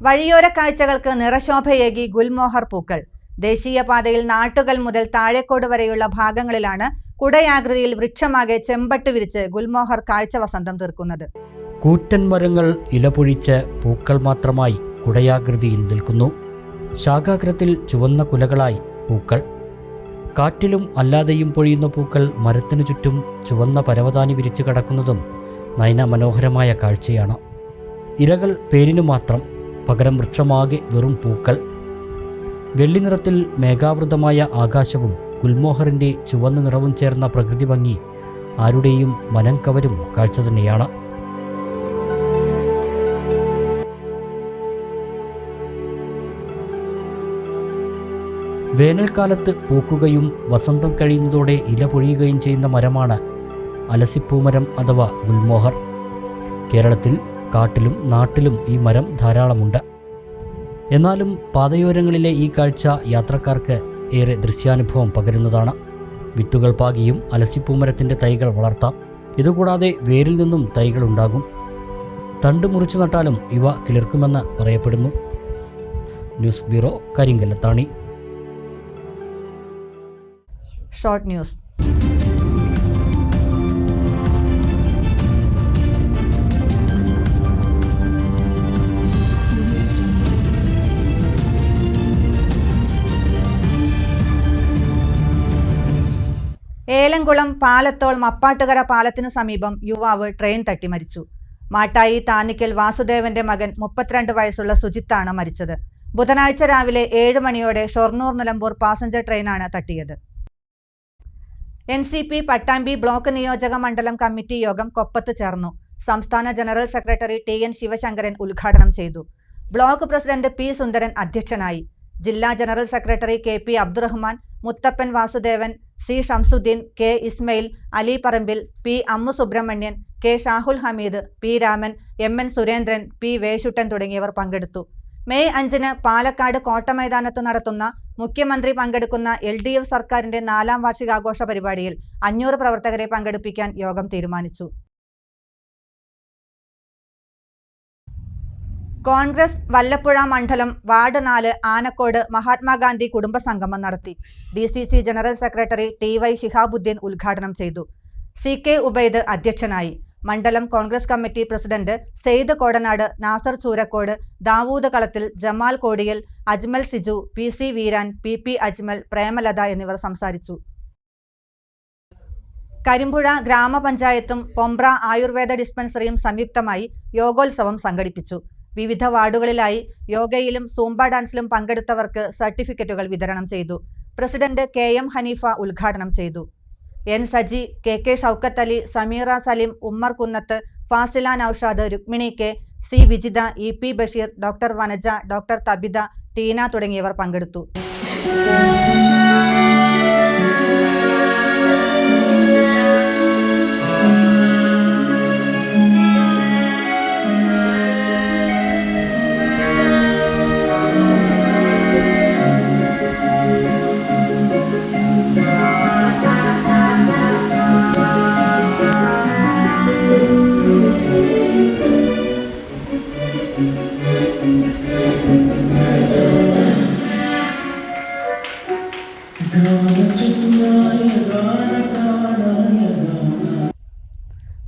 വഴിയോര കാഴ്ചകൾക്ക് നിറശോഭയേകി ഗുൽമോഹർ പൂക്കൾ. ദേശീയപാതയിൽ നാട്ടുകൽ മുതൽ താഴേക്കോട് വരെയുള്ള ഭാഗങ്ങളിലാണ് കുടയാകൃതിയിൽ വൃക്ഷമാകെ ചെമ്പട്ട് വിരിച്ച് ഗുൽമോഹർ കാഴ്ച വസന്തം തീർക്കുന്നത്. കൂറ്റൻ മരങ്ങൾ ഇലപൊഴിച്ച് പൂക്കൾ മാത്രമായി കുടയാകൃതിയിൽ നിൽക്കുന്നു. ശാഖാഗ്രത്തിൽ ചുവന്ന കുലകളായി പൂക്കൾ. കാറ്റിലും അല്ലാതെയും പൊഴിയുന്ന പൂക്കൾ മരത്തിനു ചുറ്റും ചുവന്ന പരവതാനി വിരിച്ചു കിടക്കുന്നതും നയന മനോഹരമായ കാഴ്ചയാണ്. ഇലകൾ പേരിനു മാത്രം, പകരം വൃക്ഷമാകെ വെറും പൂക്കൾ. വെള്ളി നിറത്തിൽ മേഘാവൃതമായ ആകാശവും ഗുൽമോഹറിൻ്റെ ചുവന്ന നിറവും ചേർന്ന പ്രകൃതി ഭംഗി ആരുടെയും മനം കവരും കാഴ്ച തന്നെയാണ്. വേനൽക്കാലത്ത് പൂക്കുകയും വസന്തം കഴിയുന്നതോടെ ഇല പൊഴിയുകയും ചെയ്യുന്ന മരമാണ് അലസിപ്പൂമരം അഥവാ ഗുൽമോഹർ. കേരളത്തിൽ കാട്ടിലും നാട്ടിലും ഈ മരം ധാരാളമുണ്ട്. എന്നാലും പാതയോരങ്ങളിലെ ഈ കാഴ്ച യാത്രക്കാർക്ക് ഏറെ ദൃശ്യാനുഭവം പകരുന്നതാണ്. വിത്തുകൾ പാകിയും അലസിപ്പൂമരത്തിൻ്റെ തൈകൾ വളർത്താം. ഇതുകൂടാതെ വേരിൽ നിന്നും തൈകളുണ്ടാകും. തണ്ട് മുറിച്ചു നട്ടാലും ഇവ കിളിർക്കുമെന്ന് പറയപ്പെടുന്നു. News bureau, Karinkallathani. Short news. Elamkulam Palathol Mappattukara പാലത്തിനു സമീപം യുവാവ് ട്രെയിൻ തട്ടി മരിച്ചു. മാട്ടായി താന്നിക്കൽ വാസുദേവന്റെ മകൻ 32 വയസ്സുള്ള സുജിത്താണ് മരിച്ചത്. ബുധനാഴ്ച രാവിലെ 7 മണിയോടെ ഷൊർണൂർ നിലമ്പൂർ പാസഞ്ചർ ട്രെയിനാണ് തട്ടിയത്. NCP പട്ടാമ്പി ബ്ലോക്ക് നിയോജക മണ്ഡലം കമ്മിറ്റി യോഗം കൊപ്പത്ത് ചേർന്നു. സംസ്ഥാന ജനറൽ സെക്രട്ടറി TN ശിവശങ്കരൻ ഉദ്ഘാടനം ചെയ്തു. ബ്ലോക്ക് പ്രസിഡന്റ് P സുന്ദരൻ അധ്യക്ഷനായി. ജില്ലാ general secretary KP Abdurahman, Muthappan Vasudevan, C Shamsuddin, K Ismail, Ali Parambil, P Ammu Subramanian, K Shahul Hameed, P Raman, MN Surendran, P Veshuttan തുടങ്ങിയവർ പങ്കെടുത്തു. മെയ് 5-ന് പാലക്കാട് കോട്ടമൈതാനത്ത് നടത്തുന്ന മുഖ്യമന്ത്രി പങ്കെടുക്കുന്ന LDF സർക്കാരിന്റെ 4ാം വാർഷികാഘോഷ പരിപാടിയിൽ 500 പ്രവർത്തകരെ പങ്കെടുപ്പിക്കാൻ യോഗം തീരുമാനിച്ചു. കോൺഗ്രസ് വല്ലപ്പുഴ മണ്ഡലം വാർഡ് 4 ആനക്കോട് മഹാത്മാഗാന്ധി കുടുംബസംഗമം നടത്തി. DCC general secretary TY Shihabuddin ഉദ്ഘാടനം ചെയ്തു. CK ഉബൈദ് അധ്യക്ഷനായി. മണ്ഡലം Congress committee president Sayed Kodanad, Nasar Choorakkod, Dawood Kalathil, Jamal Kodiyal, Ajmal Siju, PC Veeran, PP Ajmal, Premalatha എന്നിവർ സംസാരിച്ചു. കരിമ്പുഴ ഗ്രാമപഞ്ചായത്തും പൊമ്പ്ര ആയുർവേദ ഡിസ്പെൻസറിയും സംയുക്തമായി യോഗോത്സവം സംഘടിപ്പിച്ചു. വിവിധ വാർഡുകളിലായി യോഗയിലും സൂംബ ഡാൻസിലും പങ്കെടുത്തവർക്ക് സർട്ടിഫിക്കറ്റുകൾ വിതരണം ചെയ്തു. പ്രസിഡന്റ് KM ഹനീഫ ഉദ്ഘാടനം ചെയ്തു. N Saji, KK Shoukath Ali, Sameera Salim, Ummer Kunnath, Fasila Noushad, Rukmini K, C Vijitha, EP Basheer, doctor Vanaja, doctor Thabitha, Teena തുടങ്ങിയവർ പങ്കെടുത്തു.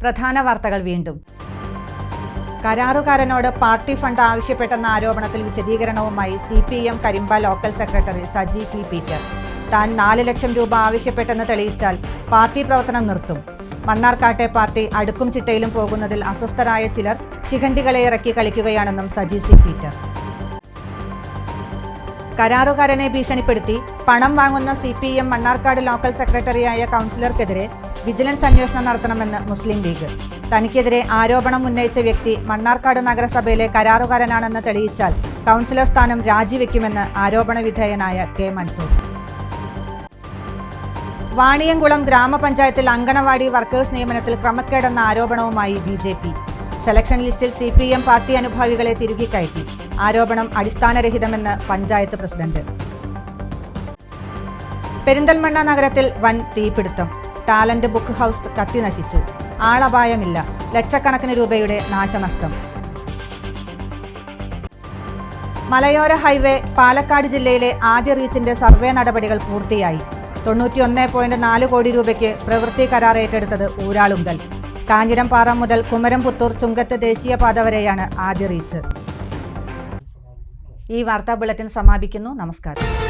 പ്രധാന വാർത്തകൾ വീണ്ടും. കരാറുകാരനോട് പാർട്ടി ഫണ്ട് ആവശ്യപ്പെട്ടെന്ന ആരോപണത്തിൽ വിശദീകരണവുമായി CPM Karimba local secretary Saji P Peter. താൻ 4 ലക്ഷം രൂപ ആവശ്യപ്പെട്ടെന്ന് തെളിയിച്ചാൽ പാർട്ടി പ്രവർത്തനം നിർത്തും. മണ്ണാർക്കാട്ടെ പാർട്ടി അടുക്കും ചിട്ടയിലും പോകുന്നതിൽ അസ്വസ്ഥരായ ചിലർ ശിഖണ്ഡികളെ ഇറക്കി കളിക്കുകയാണെന്നും സജി C പീറ്റർ. കരാറുകാരനെ ഭീഷണിപ്പെടുത്തി പണം വാങ്ങുന്ന CPM മണ്ണാർക്കാട് ലോക്കൽ സെക്രട്ടറിയായ കൗൺസിലർക്കെതിരെ വിജിലൻസ് അന്വേഷണം നടത്തണമെന്ന് മുസ്ലിം ലീഗ്. തനിക്കെതിരെ ആരോപണം ഉന്നയിച്ച വ്യക്തി മണ്ണാർക്കാട് നഗരസഭയിലെ കരാറുകാരനാണെന്ന് തെളിയിച്ചാൽ കൗൺസിലർ സ്ഥാനം രാജിവെക്കുമെന്ന് ആരോപണ വിധേയനായ കെ മൻസൂർ. വാണിയംകുളം ഗ്രാമപഞ്ചായത്തിൽ അങ്കണവാടി വർക്കേഴ്സ് നിയമനത്തിൽ ക്രമക്കേടെന്ന ആരോപണവുമായി BJP. സെലക്ഷൻ ലിസ്റ്റിൽ CPM പാർട്ടി അനുഭാവികളെ തിരികെ കയറ്റി. ആരോപണം അടിസ്ഥാനരഹിതമെന്ന് പഞ്ചായത്ത് പ്രസിഡന്റ്. പെരിന്തൽമണ്ണ നഗരത്തിൽ വൻ തീപിടുത്തം. ടാലന്റ് ബുക്ക് ഹൗസ് കത്തിനശിച്ചു. ആളപായമില്ല. ലക്ഷക്കണക്കിന് രൂപയുടെ നാശനഷ്ടം. മലയോര ഹൈവേ പാലക്കാട് ജില്ലയിലെ ആദ്യ റീച്ചിന്റെ സർവേ നടപടികൾ പൂർത്തിയായി. 91.4 കോടി രൂപയ്ക്ക് പ്രവൃത്തി കരാർ ഏറ്റെടുത്തത് ഊരാളുങ്കൽ. കാഞ്ഞിരംപാറ മുതൽ കുമരംപുത്തൂർ ചുങ്കത്ത് ദേശീയപാത വരെയാണ് ആദ്യ റീച്ച്. ഈ വാർത്താ ബുള്ളറ്റിൻ സമാപിക്കുന്നു. നമസ്കാരം.